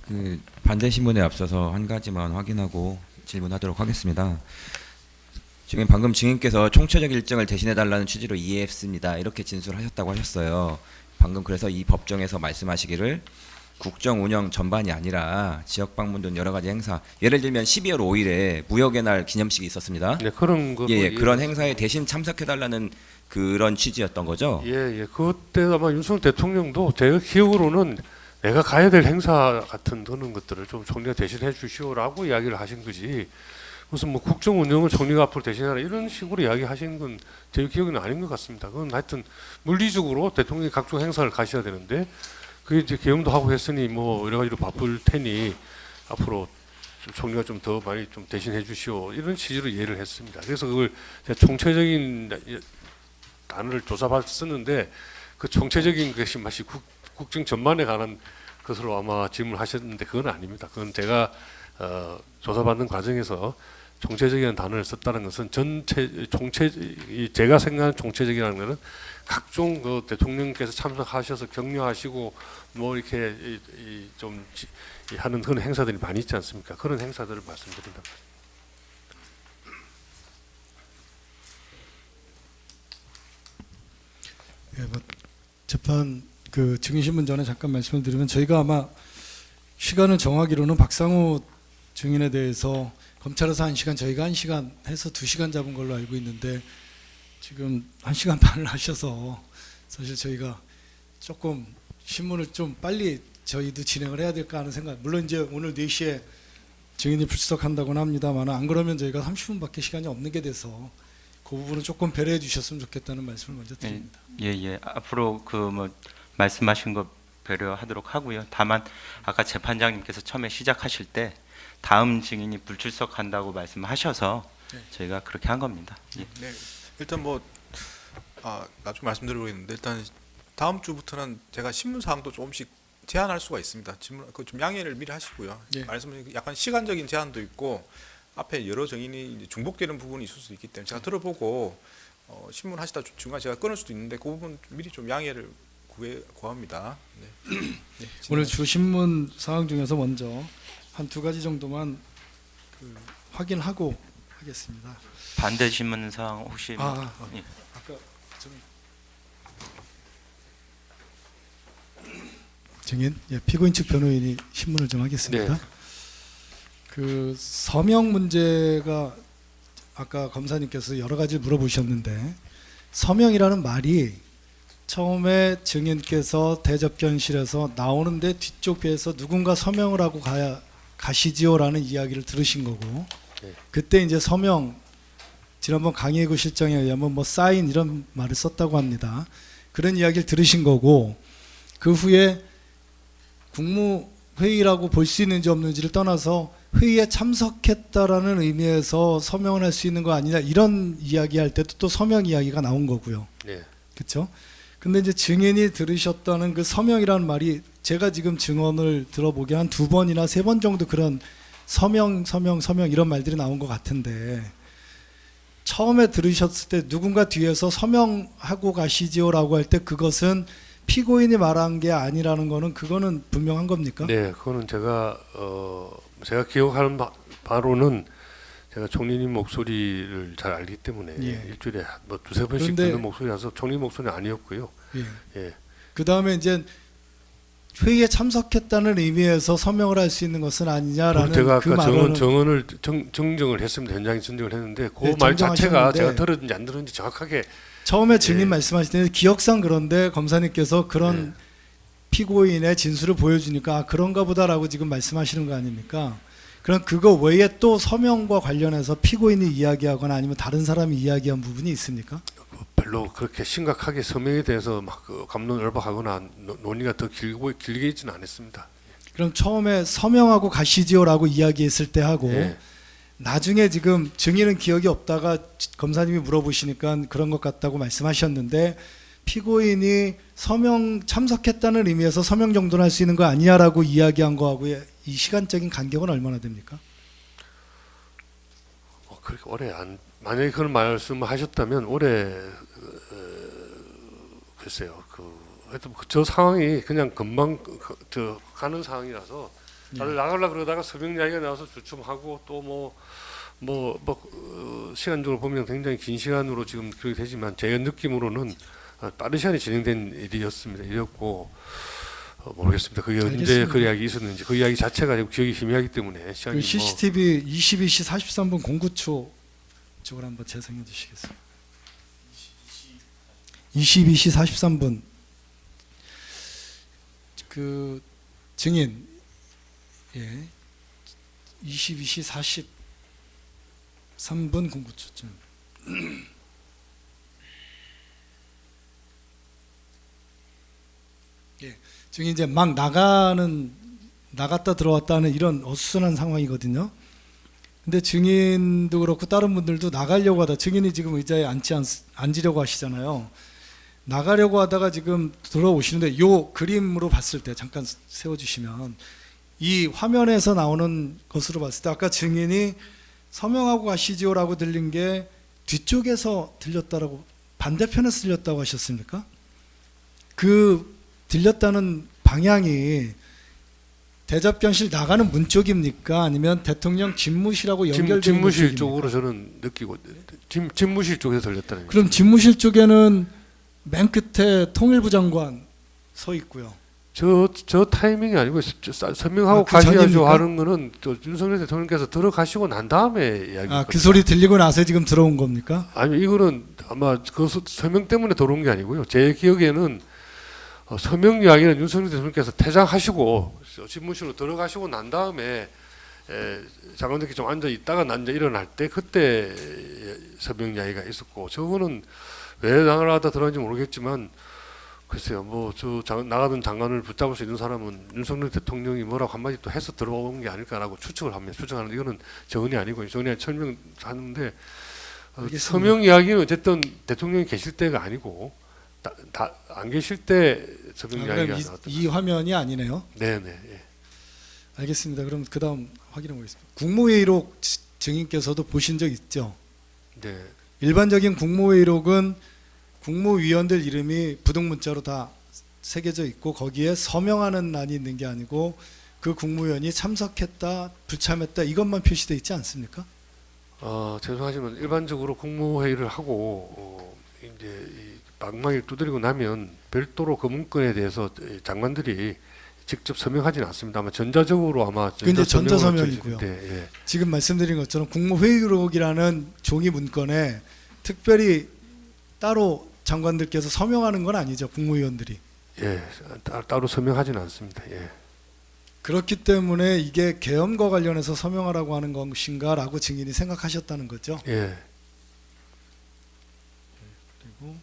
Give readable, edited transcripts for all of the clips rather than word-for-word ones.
그 반대 신문에 앞서서 한 가지만 확인하고 질문하도록 하겠습니다. 지금 방금 증인께서 총체적 일정을 대신해 달라는 취지로 이해했습니다. 이렇게 진술하셨다고 하셨어요. 방금 그래서 이 법정에서 말씀하시기를 국정 운영 전반이 아니라 지역 방문 등 여러 가지 행사, 예를 들면 12월 5일에 무역의 날 기념식이 있었습니다. 네, 그런 거. 예, 그런 행사에 대신 참석해 달라는 그런 취지였던 거죠. 예. 그때 아마 윤석열 대통령도 제가 기억으로는 내가 가야 될 행사 같은 그런 것들을 좀 총리가 대신해 주시오라고 이야기를 하신 거지. 무슨 뭐 국정 운영을 총리가 앞으로 대신하라 이런 식으로 이야기하신 건 제 기억에는 아닌 것 같습니다. 그건 하여튼 물리적으로 대통령이 각종 행사를 가셔야 되는데 그게 이제 계엄도 하고 했으니 뭐 여러 가지로 바쁠 테니 앞으로 좀 총리가 좀 더 많이 좀 대신해 주시오 이런 취지로 이해를 했습니다. 그래서 그걸 제가 총체적인 단어를 조사받아 쓰는데 그 총체적인 것이 마치 국정 전반에 관한 것으로 아마 질문하셨는데 그건 아닙니다. 그건 제가 조사받는 과정에서 총체적인 단어를 썼다는 것은 제가 생각하는 총체적이라는 것은 각종 그 대통령께서 참석하셔서 격려하시고 뭐 이렇게 좀 하는 그런 행사들이 많이 있지 않습니까? 그런 행사들을 말씀드린다. 예, 뭐 재판 그 증인신문 전에 잠깐 말씀을 드리면 저희가 아마 시간을 정하기로는 박상우 증인에 대해서 검찰에서 1시간, 저희가 1시간 해서 2시간 잡은 걸로 알고 있는데 지금 1시간 반을 하셔서 사실 저희가 조금 신문을 좀 빨리 저희도 진행을 해야 될까 하는 생각. 물론 이제 오늘 4시에 증인이 불출석한다고는 합니다만 안 그러면 저희가 30분밖에 시간이 없는 게 돼서 그 부분은 조금 배려해 주셨으면 좋겠다는 말씀을 먼저 드립니다. 예. 앞으로 그 뭐 말씀하신 거 배려하도록 하고요. 다만 아까 재판장님께서 처음에 시작하실 때 다음 증인이 불출석한다고 말씀하셔서 저희가 그렇게 한 겁니다. 예. 네, 일단 뭐 나중에 말씀드리겠는데 일단 다음 주부터는 제가 신문 사항도 조금씩 제한할 수가 있습니다. 질문 그 좀 양해를 미리 하시고요. 네. 말씀 약간 시간적인 제한도 있고 앞에 여러 증인이 이제 중복되는 부분이 있을 수 있기 때문에 제가 들어보고 신문 하시다 중간 제가 끊을 수도 있는데 그 부분 미리 좀 양해를 구합니다. 네. 네, 오늘 주 신문 사항 중에서 먼저 한 2가지 정도만 그 확인하고 하겠습니다. 반대 신문 사항 혹시 예. 아까 좀 증인, 예, 피고인 측 변호인이 신문을 좀 하겠습니다. 네. 그 서명 문제가 아까 검사님께서 여러 가지 물어보셨는데 서명이라는 말이 처음에 증인께서 대접견실에서 나오는데 뒤쪽 배에서 누군가 서명을 하고 가시지요라는 이야기를 들으신 거고 네. 그때 이제 서명 지난번 강의구 실장에 의하면 뭐 사인 이런 말을 썼다고 합니다. 그런 이야기를 들으신 거고 그 후에 국무회의라고 볼 수 있는지 없는지를 떠나서 회의에 참석했다라는 의미에서 서명을 할 수 있는 거 아니냐 이런 이야기할 때도 또 서명 이야기가 나온 거고요. 네. 그렇죠? 근데 이제 증인이 들으셨다는 그 서명이라는 말이 제가 지금 증언을 들어보기에 한 2번이나 3번 정도 그런 서명 이런 말들이 나온 것 같은데 처음에 들으셨을 때 누군가 뒤에서 서명하고 가시지요라고 할 때 그것은 피고인이 말한 게 아니라는 거는 그거는 분명한 겁니까? 네, 그거는 제가 기억하는 바로는 제가 총리님 목소리를 잘 알기 때문에 예. 일주일에 뭐 2-3번씩 듣는 목소리라서 총리 목소리는 아니었고요. 예. 예. 그 다음에 이제 회의에 참석했다는 의미에서 서명을 할 수 있는 것은 아니냐라는 제가 그 아까 말은 정정을 했습니다. 현장에 정정을 했는데 그 네, 말 자체가 정정하셨는데 제가 들었는지 안 들었는지 정확하게 처음에 증인 예. 말씀하실 때는 기억상 그런데 검사님께서 그런 피고인의 진술을 보여주니까 아, 그런가 보다라고 지금 말씀하시는 거 아닙니까? 그럼 그거 외에 또 서명과 관련해서 피고인이 이야기하거나 아니면 다른 사람이 이야기한 부분이 있습니까? 별로 그렇게 심각하게 서명에 대해서 막 갑론을박하거나 논의가 더 길게 있지는 않았습니다. 그럼 처음에 서명하고 가시지요라고 이야기했을 때 하고 예. 나중에 지금 증인은 기억이 없다가 검사님이 물어보시니까 그런 것 같다고 말씀하셨는데 피고인이 서명 참석했다는 의미에서 서명 정도는 할 수 있는 거 아니냐라고 이야기한 거하고의 이 시간적인 간격은 얼마나 됩니까? 그렇게 오래 만약에 그런 말씀을 하셨다면 올해 글쎄요. 하여튼 저 상황이 그냥 금방 가는 상황이라서 다들 나가려고 그러다가 서명 이야기가 나와서 주춤하고 또 시간적으로 보면 굉장히 긴 시간으로 지금 그렇게 되지만 제 느낌으로는 빠른 시간에 진행된 일이었고 모르겠습니다. 그게 언제 알겠습니다. 그 이야기 있었는지 그 이야기 자체가 지금 기억이 희미하기 때문에 시간이 그 CCTV 22시 43분 09초 쪽을 한번 재생해 주시겠어요? 22시 43분 그 증인 22시 43분 09초쯤 증인 이제 막 나갔다 들어왔다는 이런 어수선한 상황이거든요. 근데 증인도 그렇고 다른 분들도 나가려고 하다 증인이 지금 의자에 앉으려고 하시잖아요. 나가려고 하다가 지금 들어오시는데 요 그림으로 봤을 때 잠깐 세워주시면 이 화면에서 나오는 것으로 봤을 때 아까 증인이 서명하고 가시죠라고 들린 게 뒤쪽에서 들렸다라고 반대편에서 들렸다고 하셨습니까? 그 들렸다는 방향이 대접견실 나가는 문 쪽입니까? 아니면 대통령 집무실하고 연결되는 집무실 쪽입니까? 쪽으로 저는 느끼고 집무실 쪽에서 들렸다는 그럼 집무실 쪽에는 맨 끝에 통일부 장관 서 있고요. 저 타이밍이 아니고 서명하고 그 가셔야죠 전입니까? 하는 거는 또 윤석열 대통령께서 들어가시고 난 다음에 이야기. 그 소리 들리고 나서 지금 들어온 겁니까? 아니 이거는 아마 그 서명 때문에 들어온 게 아니고요. 제 기억에는 서명 이야기는 윤석열 대통령께서 퇴장하시고 집무실로 들어가시고 난 다음에 장관들끼리 좀 앉아 있다가 일어날 때 그때 서명 이야기가 있었고 저거는 왜 나가다 들어왔는지 모르겠지만 글쎄요 나가던 장관을 붙잡을 수 있는 사람은 윤석열 대통령이 뭐라고 한마디 또 해서 들어온 게 아닐까라고 추측을 합니다. 추측하는데 이거는 정언이 아니고 정언이 설명하는데 서명 이야기는 어쨌든 대통령이 계실 때가 아니고 안 계실 때 서명 이야기가 그럼 나왔던 이 화면이 아니네요. 네네. 예. 알겠습니다. 그럼 그 다음 확인해 보겠습니다. 국무회의록 증인께서도 보신 적 있죠? 네. 일반적인 국무회의록은 국무위원들 이름이 부등문자로 다 새겨져 있고 거기에 서명하는欄이 있는 게 아니고 그 국무위원이 참석했다, 불참했다 이것만 표시되어 있지 않습니까? 죄송하지만 일반적으로 국무회의를 하고 이제 이 방망이를 두드리고 나면 별도로 그 문건에 대해서 장관들이 직접 서명하지는 않습니다. 아마 전자적으로 근데 전자서명이고요. 예. 지금 말씀드린 것처럼 국무회의록이라는 종이 문건에 특별히 따로 장관들께서 서명하는 건 아니죠. 국무위원들이. 예, 따로 서명하지는 않습니다. 예. 그렇기 때문에 이게 계엄과 관련해서 서명하라고 하는 것인가라고 증인이 생각하셨다는 거죠. 예. 그리고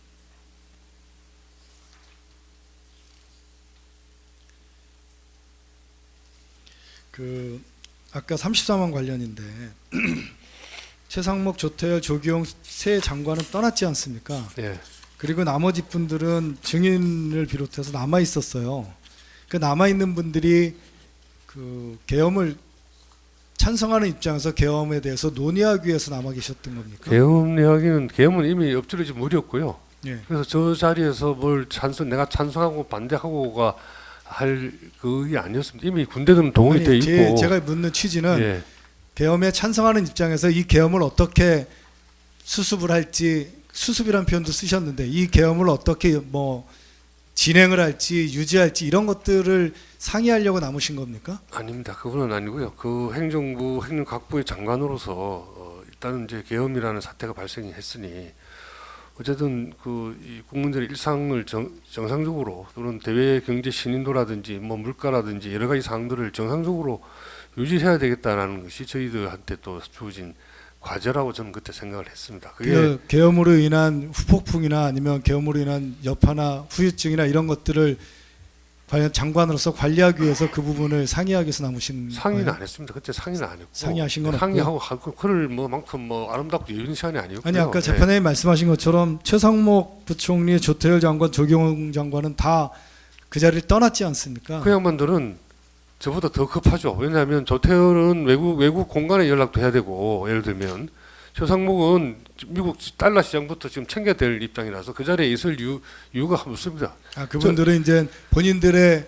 그 아까 34만 관련인데 최상목, 조태열, 조기용 세 장관은 떠났지 않습니까? 예. 그리고 나머지 분들은 증인을 비롯해서 남아 있었어요. 그 남아 있는 분들이 그 계엄을 찬성하는 입장에서 계엄에 대해서 논의하기 위해서 남아 계셨던 겁니까? 계엄은 이미 엎질러진 물이었고요. 예. 그래서 저 자리에서 내가 찬성하고 반대하고가 할 그게 아니었습니다. 이미 군대들은 동원이 돼 있고. 제가 묻는 취지는 예. 계엄에 찬성하는 입장에서 이 계엄을 어떻게 수습을 할지 수습이라는 표현도 쓰셨는데 이 계엄을 어떻게 진행을 할지 유지할지 이런 것들을 상의하려고 남으신 겁니까? 아닙니다. 그분은 아니고요. 그 행정부 행정각부의 장관으로서 일단은 이제 계엄이라는 사태가 발생이 했으니 어쨌든 이 국민들의 일상을 정상적으로 또는 대외 경제 신인도라든지 물가라든지 여러 가지 사항들을 정상적으로 유지해야 되겠다라는 것이 저희들한테 또 주어진 과제라고 저는 그때 생각을 했습니다. 그게 계엄으로 인한 후폭풍이나 아니면 계엄으로 인한 여파나 후유증이나 이런 것들을 과연 장관으로서 관리하기 위해서 그 부분을 상의하기 위해서 남으신 상의는 거예요? 안 했습니다. 그때 상의는 안 했고 상의하신 건 상의하고 그럴 만큼 아름답고 예쁜 시간이 아니었고요. 아니 아까 재판장님 말씀하신 것처럼 최상목 부총리, 조태열 장관, 조경호 장관은 다 그 자리를 떠났지 않습니까? 그 양반들은 저보다 더 급하죠. 왜냐하면 조태열은 외국 공간에 연락도 해야 되고 예를 들면 최상목은 미국 달러 시장부터 지금 챙겨야 될 입장이라서 그 자리에 있을 이유가 없습니다. 그분들은 이제 본인들의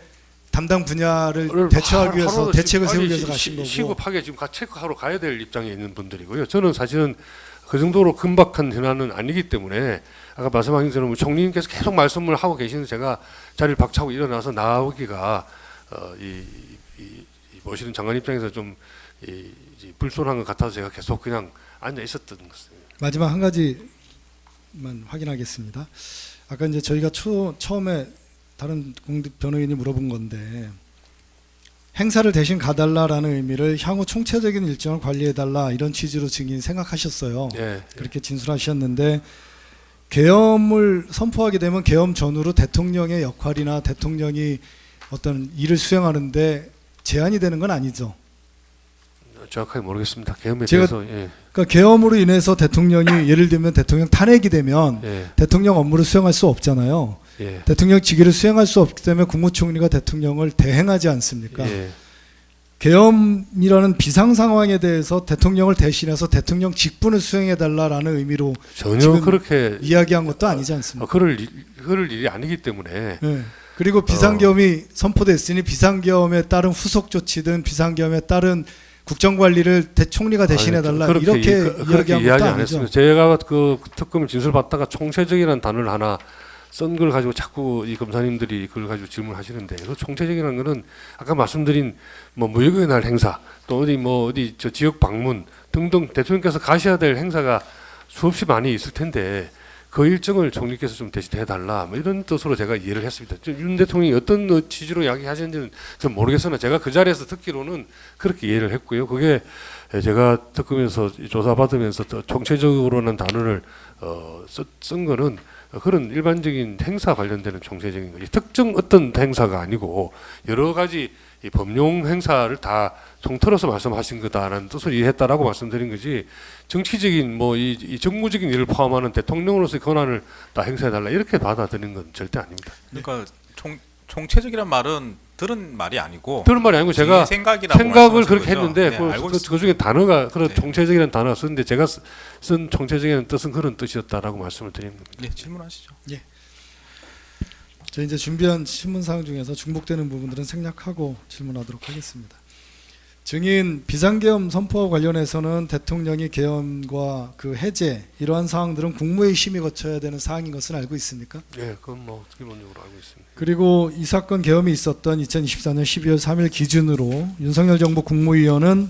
담당 분야를 오늘 대처하기 위해서 하루도 대책을 지금 세우기 빨리 위해서 가신 거고. 시급하게 지금 체크하러 가야 될 입장에 있는 분들이고요. 저는 사실은 그 정도로 긴박한 현안은 아니기 때문에 아까 말씀하신 것처럼 총리님께서 계속 말씀을 하고 계시는 제가 자리를 박차고 일어나서 나오기가 모시는 장관 입장에서 좀 불손한 것 같아서 제가 계속 그냥 앉아 있었던 것입니다. 마지막 한 가지만 확인하겠습니다. 아까 이제 저희가 처음에 다른 공직 변호인이 물어본 건데 행사를 대신 가달라라는 의미를 향후 총체적인 일정을 관리해달라 이런 취지로 증인이 생각하셨어요. 예, 그렇게 진술하셨는데 계엄을 선포하게 되면 계엄 전후로 대통령의 역할이나 대통령이 어떤 일을 수행하는데 제한이 되는 건 아니죠. 정확하게 모르겠습니다. 계엄에 제가- 대해서 그러니까 계엄으로 인해서 대통령이 예를 들면 대통령 탄핵이 되면 예, 대통령 업무를 수행할 수 없잖아요. 예, 대통령 직위를 수행할 수 없기 때문에 국무총리가 대통령을 대행하지 않습니까? 예. 계엄이라는 비상 상황에 대해서 대통령을 대신해서 대통령 직분을 수행해달라라는 의미로 전혀 지금 그렇게 이야기한 것도 아니지 않습니까? 그럴 일이 아니기 때문에 네. 그리고 비상계엄이 선포됐으니 비상계엄에 따른 후속 조치든 비상계엄에 따른 국정관리를 총리가 대신해달라 이렇게 이야기한 것도 이야기 안 아니죠. 했습니다. 제가 그 특검 진술 받다가 총체적이라는 단어를 하나 쓴 걸 가지고 자꾸 이 검사님들이 그걸 가지고 질문하시는데 그 총체적이라는 거는 아까 말씀드린 뭐 무역의 날 행사 또 어디 저 지역 방문 등등 대통령께서 가셔야 될 행사가 수없이 많이 있을 텐데 그 일정을 총리께서 좀 대신해 달라 뭐 이런 뜻으로 제가 이해를 했습니다. 윤 대통령이 어떤 취지로 이야기하셨는지는 좀 모르겠으나 제가 그 자리에서 듣기로는 그렇게 이해를 했고요. 그게 제가 특검에서 조사받으면서 총체적으로는 단어를 쓴 거는 그런 일반적인 행사 관련되는 총체적인 거지 특정 어떤 행사가 아니고 여러 가지 이 법용 행사를 다 통틀어서 말씀하신 거다라는 뜻으로 이해했다라고 말씀드린 거지 정치적인 뭐 이 정무적인 일을 포함하는 대통령으로서의 권한을 다 행사해달라 이렇게 받아들이는 건 절대 아닙니다. 그러니까 총체적이란 말은 들은 말이 아니고 그런 말이 아니고 제가 생각을 그렇게 했는데 그 중에 단어가 그런 네. 총체적이라는 단어가 썼는데 제가 쓴 총체적인 뜻은 그런 뜻이었다라고 말씀을 드리는 겁니다. 네, 질문하시죠. 저 이제 준비한 신문사항 중에서 중복되는 부분들은 생략하고 질문하도록 하겠습니다. 증인 비상계엄 선포와 관련해서는 대통령이 계엄과 그 해제 이러한 사항들은 국무회의 심의 거쳐야 되는 사항인 것은 알고 있습니까? 예, 그건 뭐 기본적으로 알고 있습니다. 그리고 이 사건 계엄이 있었던 2024년 12월 3일 기준으로 윤석열 정부 국무위원은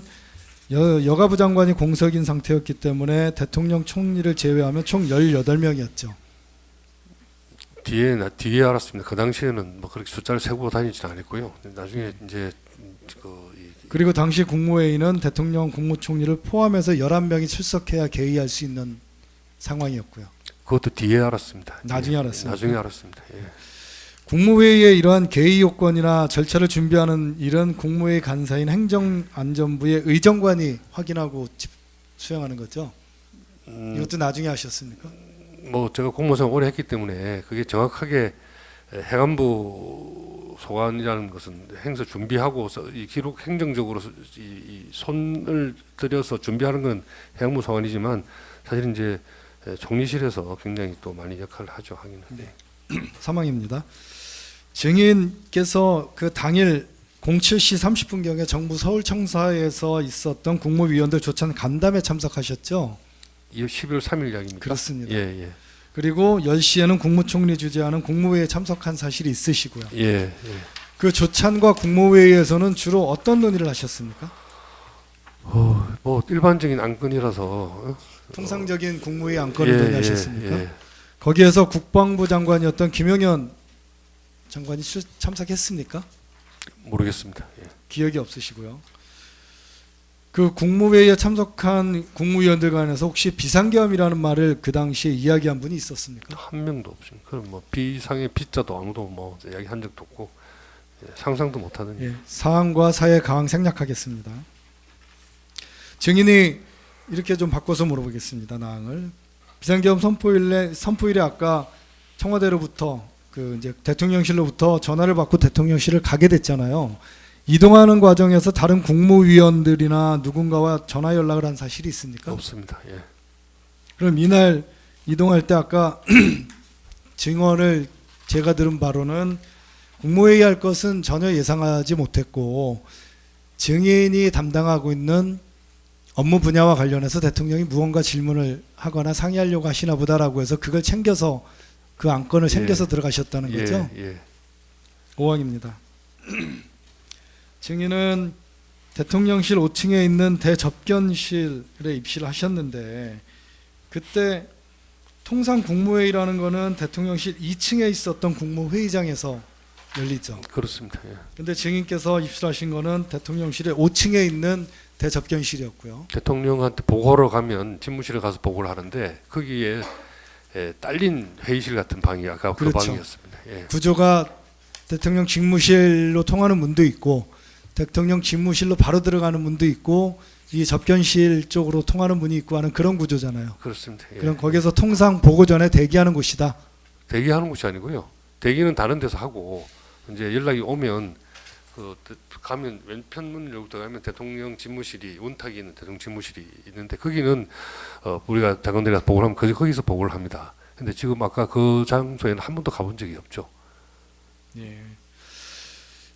여가부 장관이 공석인 상태였기 때문에 대통령 총리를 제외하면 총 18명이었죠. 뒤에 알았습니다. 그 당시에는 뭐 그렇게 숫자를 세고 다니지는 않았고요. 나중에 이제 그리고 당시 국무회의는 대통령 국무총리를 포함해서 11명이 출석해야 개의할 수 있는 상황이었고요. 그것도 뒤에 알았습니다. 나중에 알았습니다. 나중에 알았습니다. 예. 국무회의의 이러한 개의 요건이나 절차를 준비하는 일은 국무회의 간사인 행정안전부의 의정관이 확인하고 수행하는 거죠. 이것도 나중에 하셨습니까? 뭐 제가 공무원생활 오래 했기 때문에 그게 정확하게 행안부 소관이라는 것은 행사 준비하고 이 기록 행정적으로 이 손을 들여서 준비하는 건 행안부 소관이지만 사실 이제 총리실에서 굉장히 또 많이 역할을 하죠. 하기는. 네. 사망입니다. 증인께서 그 당일 07시 30분경에 정부 서울청사에서 있었던 국무위원들 조찬 간담회 참석하셨죠? 이 12월 3일 이야기입니까? 그렇습니다. 예, 예. 그리고 10시에는 국무총리 주재하는 국무회의에 참석한 사실이 있으시고요. 예, 예. 그 조찬과 국무회의에서는 주로 어떤 논의를 하셨습니까? 뭐 일반적인 안건이라서 통상적인 국무회의 안건을 논의하셨습니까? 예. 거기에서 국방부 장관이었던 김용현 장관이 참석했습니까? 모르겠습니다. 예. 기억이 없으시고요. 그 국무회의에 참석한 국무위원들 간에서 혹시 비상계엄이라는 말을 그 당시에 이야기한 분이 있었습니까? 한 명도 없습니다. 그럼 뭐 비상의 비자도 아무도 뭐 이야기한 적도 없고 상상도 못하는. 예, 사항과 사의 강항 생략하겠습니다. 증인이 이렇게 좀 바꿔서 물어보겠습니다. 나항을 비상계엄 선포일에 아까 청와대로부터 그 이제 대통령실로부터 전화를 받고 대통령실을 가게 됐잖아요. 이동하는 과정에서 다른 국무위원들이나 누군가와 전화 연락을 한 사실이 있습니까? 없습니다. 예. 그럼 이날 이동할 때 아까 증언을 제가 들은 바로는 국무회의 할 것은 전혀 예상하지 못했고 증인이 담당하고 있는 업무 분야와 관련해서 대통령이 무언가 질문을 하거나 상의하려고 하시나 보다라고 해서 그걸 챙겨서 그 안건을 챙겨서 들어가셨다는 거죠. 예. 5항입니다. 증인은 대통령실 5층에 있는 대접견실에 입실을 하셨는데 그때 통상 국무회의라는 거는 대통령실 2층에 있었던 국무회의장에서 열리죠. 그렇습니다. 예. 근데 증인께서 입실하신 거는 대통령실의 5층에 있는 대접견실이었고요. 대통령한테 보고하러 가면 집무실에 가서 보고를 하는데 거기에 딸린 회의실 같은 방이 아까 그 그렇죠. 방이었습니다. 예. 구조가 대통령 직무실로 통하는 문도 있고 대통령 직무실로 바로 들어가는 문도 있고 이 접견실 쪽으로 통하는 문이 있고 하는 그런 구조잖아요. 그렇습니다. 예. 그럼 거기서 통상 보고 전에 대기하는 곳이다. 대기하는 곳이 아니고요. 대기는 다른 데서 하고 이제 연락이 오면 가면 왼편 문을 열고 들어가면 대통령 집무실이 원탁이 있는 대통령 집무실이 있는데 거기는 우리가 장관들이 가서 보고를 하면 거기서 보고를 합니다. 근데 지금 아까 그 장소에는 한 번도 가본 적이 없죠. 예.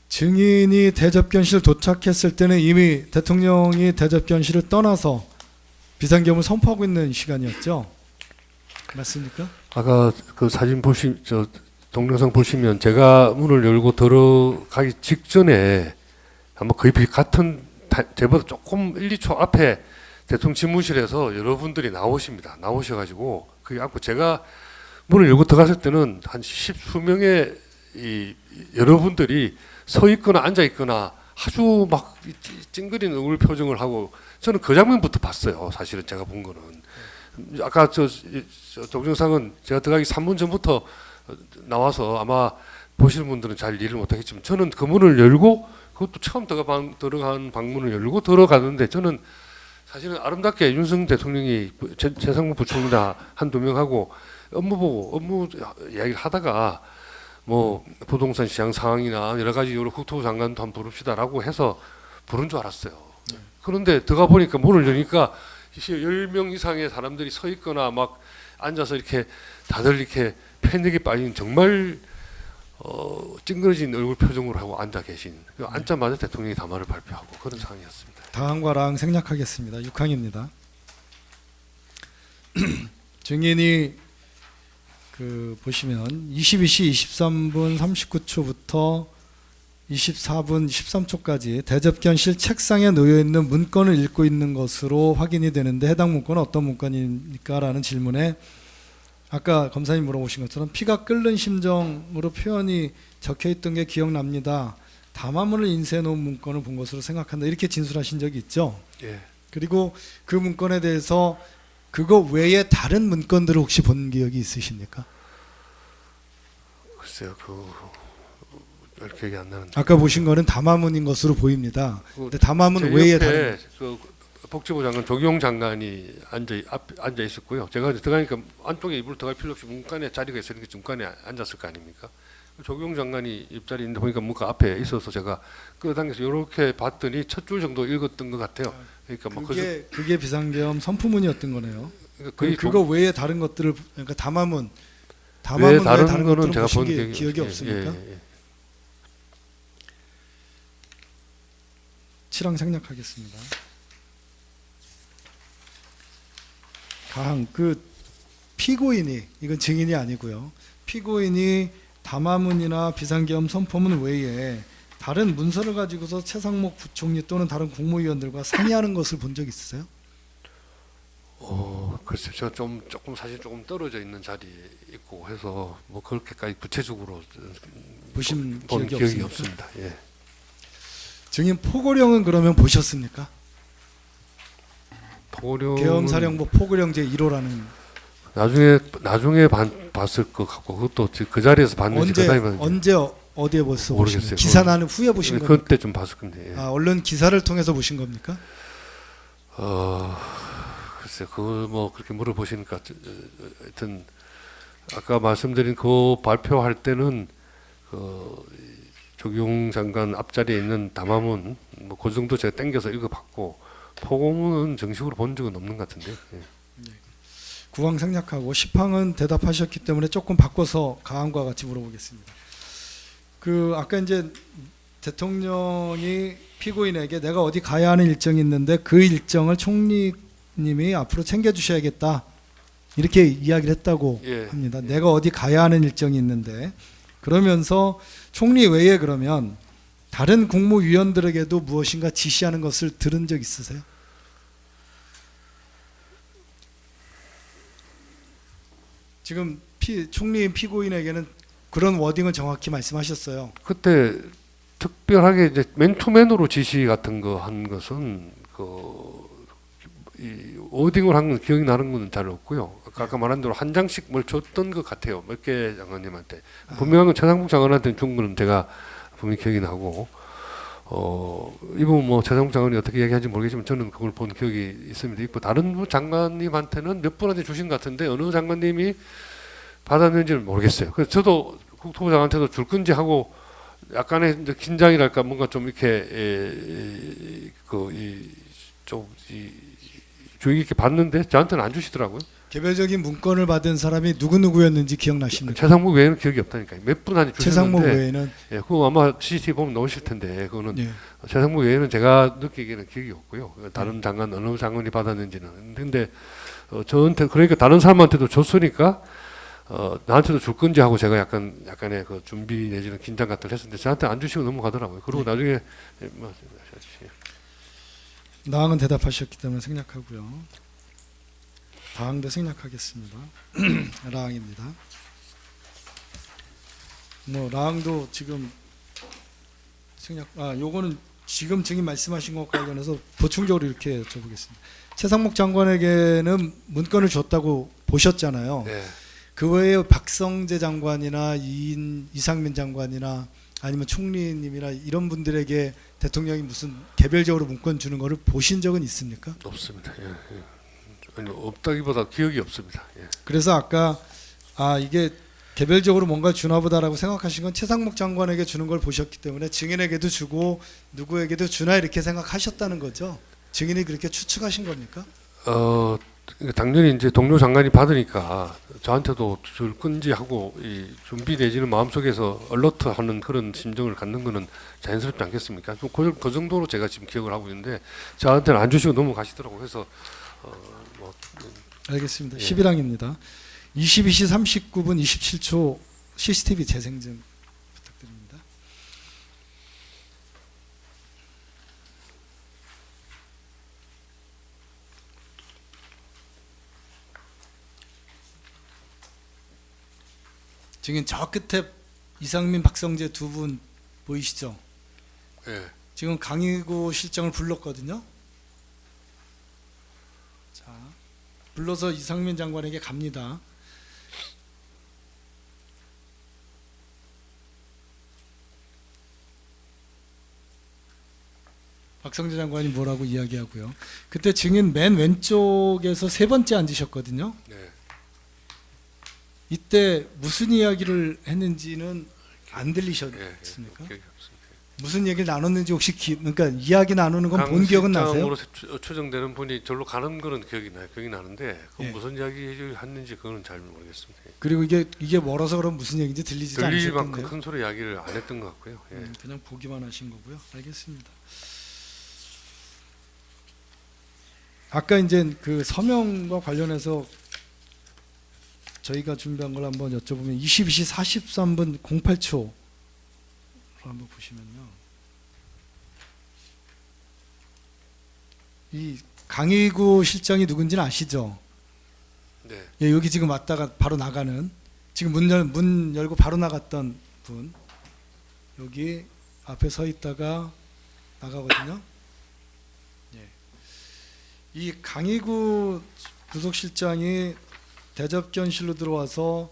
증인이 대접견실 도착했을 때는 이미 대통령이 대접견실을 떠나서 비상계엄을 선포하고 있는 시간이었죠. 맞습니까? 아까 그 사진 동영상 보시면 제가 문을 열고 들어가기 직전에 아마 거의 같은 제보다 조금 1, 2초 앞에 대통령 집무실에서 여러분들이 나오십니다. 나오셔가지고 그게 않고 제가 문을 열고 들어갔을 때는 한 10수명의 여러분들이 서 있거나 앉아 있거나 아주 막 찡그리는 얼굴 표정을 하고 저는 그 장면부터 봤어요. 사실은 제가 본 거는 아까 저 동영상은 제가 들어가기 3분 전부터 나와서 아마 보시는 분들은 잘 이해를 못하겠지만 저는 그 문을 열고 그것도 처음 들어간 방문을 열고 들어가는데 저는 사실은 아름답게 윤석열 대통령이 최상무 부총리나 한두 명하고 업무 이야기를 하다가 뭐 부동산 시장 상황이나 여러 가지 여러 국토부 장관도 한번 부릅시다라고 해서 부른 줄 알았어요. 그런데 들어가 보니까 문을 여니까 10명 이상의 사람들이 서 있거나 막 앉아서 이렇게 다들 이렇게 패닉에 빠진 정말 찡그러진 얼굴 표정으로 하고 앉아 계신 앉자마자 대통령이 담화를 발표하고 그런 상황이었습니다. 다항과랑 생략하겠습니다. 6항입니다. 증인이 보시면 22시 23분 39초부터 24분 13초까지 대접견실 책상에 놓여 있는 문건을 읽고 있는 것으로 확인이 되는데 해당 문건은 어떤 문건입니까? 라는 질문에 아까 검사님 물어보신 것처럼 피가 끓는 심정으로 표현이 적혀 있던 게 기억납니다. 담화문을 인쇄해 놓은 문건을 본 것으로 생각한다. 이렇게 진술하신 적이 있죠. 예. 그리고 그 문건에 대해서 그거 외에 다른 문건들을 혹시 본 기억이 있으십니까? 글쎄요, 별 기억이 안 나는데. 아까 보신 거는 담화문인 것으로 보입니다. 근데 담화문 제 외에 옆에 다른 복지부 장관 조경 장관이 앉아 있었고요. 제가 들어가니까 안쪽에 이불 들어갈 필요 없이 문간에 자리가 있으니까 중간에 앉았을 거 아닙니까? 조경 장관이 옆자리에 있는데 보니까 문간 앞에 있어서 제가 끌어당겨서 이렇게 봤더니 첫 줄 정도 읽었던 것 같아요. 그러니까 뭐 그게 비상계엄 선포문이었던 거네요. 거의 그거 외에 다른 것들을 그러니까 담화문 외에 외에 다른 다른 거는 것들은 제가 보신 본 게 기억이 없습니까? 7항 생략하겠습니다. 가항 피고인이 이건 증인이 아니고요. 피고인이 담화문이나 비상계엄 선포문 외에 다른 문서를 가지고서 최상목 부총리 또는 다른 국무위원들과 상의하는 것을 본 적 있으세요? 글쎄요, 제가 조금 사실 조금 떨어져 있는 자리에 있고 해서 뭐 그렇게까지 구체적으로 보신 본 기억이 기억이 없습니까? 없습니다. 예. 증인 포고령은 그러면 보셨습니까? 포고령은 계엄사령부 포고령 제1호라는 나중에 봤을 것 같고 그것도 그 자리에서 봤는지 언제 어디에 벌써 보신 모르겠어요. 거예요? 기사 나는 후에 보신 겁니까? 그때 좀 봤을 건데. 예. 언론 기사를 통해서 보신 겁니까? 글쎄 그걸 뭐 그렇게 물어보시니까 하여튼 아까 말씀드린 그 발표할 때는 조경 장관 앞자리에 있는 담화문 뭐 그 정도 제가 땡겨서 읽어봤고 포고문은 정식으로 본 적은 없는 것 같은데. 예. 9항 생략하고 10항은 대답하셨기 때문에 조금 바꿔서 가항과 같이 물어보겠습니다. 그 아까 이제 대통령이 피고인에게 내가 어디 가야 하는 일정이 있는데 그 일정을 총리님이 앞으로 챙겨주셔야겠다 이렇게 이야기를 했다고 예. 합니다. 내가 어디 가야 하는 일정이 있는데 그러면서 총리 외에 그러면 다른 국무위원들에게도 무엇인가 지시하는 것을 들은 적 있으세요? 지금 총리인 피고인에게는 그런 워딩을 정확히 말씀하셨어요. 그때 특별하게 이제 맨투맨으로 지시 같은 거 한 것은 이 워딩을 한 건 기억이 나는 건 잘 없고요. 아까 말한 대로 한 장씩 뭘 줬던 것 같아요. 몇 개 장관님한테. 분명한 건 최상국 장관한테 준 거는 제가 분명히 기억이 나고 이 부분 뭐 최상국 장관이 어떻게 얘기하는지 모르겠지만 저는 그걸 본 기억이 있습니다. 있고 다른 장관님한테는 몇 분한테 주신 것 같은데 어느 장관님이 받았는지는 모르겠어요. 그래서 저도 국토부 장관한테도 줄 건지 하고 약간의 이제 긴장이랄까 뭔가 좀 이렇게 주의 깊게 봤는데 저한테는 안 주시더라고요. 개별적인 문건을 받은 사람이 누구였는지 기억나십니까? 최상목 외에는 기억이 없다니까요. 몇 분한테 최상목 주셨는데 외에는 예, 그거 아마 CCTV 보면 나오실 텐데 그거는 예. 최상목 외에는 제가 느끼기에는 기억이 없고요. 다른 장관 어느 장관이 받았는지는 근데 저한테 그러니까 다른 사람한테도 줬으니까 나한테도 줄 건지 하고 제가 약간의 그 준비 내지는 긴장 같은 걸 했었는데 저한테 안 주시고 넘어가더라고요. 그리고 나중에 뭐, 나항은 대답하셨기 때문에 생략하고요. 다항도 생략하겠습니다. 라항입니다. 뭐 라항도 지금 요거는 지금 증인 말씀하신 것 관련해서 보충적으로 이렇게 여쭤보겠습니다. 최상목 장관에게는 문건을 줬다고 보셨잖아요. 네. 그 외에 박성재 장관이나 이상민 장관이나 아니면 총리님이나 이런 분들에게 대통령이 무슨 개별적으로 문건 주는 거를 보신 적은 있습니까? 없습니다. 예, 예. 아니, 없다기보다 기억이 없습니다. 예. 그래서 아까 이게 개별적으로 뭔가 주나 보다라고 생각하신 건 최상목 장관에게 주는 걸 보셨기 때문에 증인에게도 주고 누구에게도 주나 이렇게 생각하셨다는 거죠. 증인이 그렇게 추측하신 겁니까? 당연히 이제 동료 장관이 받으니까 저한테도 줄 건지 하고 이 준비 내지는 마음속에서 얼러트하는 그런 심정을 갖는 거는 자연스럽지 않겠습니까? 좀 그 정도로 제가 지금 기억을 하고 있는데 저한테는 안 주시고 넘어가시더라고요. 그래서 알겠습니다. 예. 11항입니다. 22시 39분 27초 CCTV 재생 좀 부탁드립니다. 증인 저 끝에 이상민, 박성재 두 분 보이시죠? 예. 지금 강희구 실장을 불렀거든요. 자, 불러서 이상민 장관에게 갑니다. 박성재 장관이 뭐라고 이야기하고요. 그때 증인 맨 왼쪽에서 세 번째 앉으셨거든요. 네. 이때 무슨 이야기를 했는지는 안 들리셨습니까? 기억이 없습니다. 무슨 얘기를 나눴는지 혹시 그러니까 이야기 나누는 건 본 기억은 나세요? 실장으로 추정되는 분이 절로 가는 거는 기억이 나요. 기억이 나는데 그 예. 무슨 이야기를 했는지 그거는 잘 모르겠습니다. 그리고 이게 멀어서 그럼 무슨 얘기인지 들리지도 들릴 않으셨던 만큼 거예요? 큰 소리 이야기를 안 했던 것 같고요. 예. 그냥 보기만 하신 거고요. 알겠습니다. 아까 이제 그 서명과 관련해서 저희가 준비한 걸 한번 여쭤보면 22시 43분 08초로 한번 보시면요. 이 강희구 실장이 누군지는 아시죠? 네. 예, 여기 지금 왔다가 바로 나가는 지금 문 열고 바로 나갔던 분 여기 앞에 서 있다가 나가거든요. 예. 이 강희구 부속실장이 대접견실로 들어와서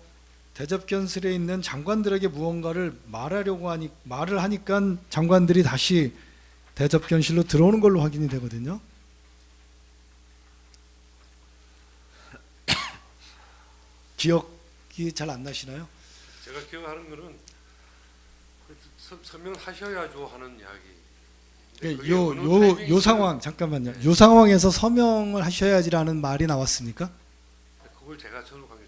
대접견실에 있는 장관들에게 무언가를 말을 하니까 장관들이 다시 대접견실로 들어오는 걸로 확인이 되거든요. 기억이 잘 안 나시나요? 제가 기억하는 거는 서명하셔야죠 하는 이야기. 예, 그게 어느 요 상황 잠깐만요. 요 상황에서 서명을 하셔야지라는 말이 나왔습니까? 그걸 제가 정확하게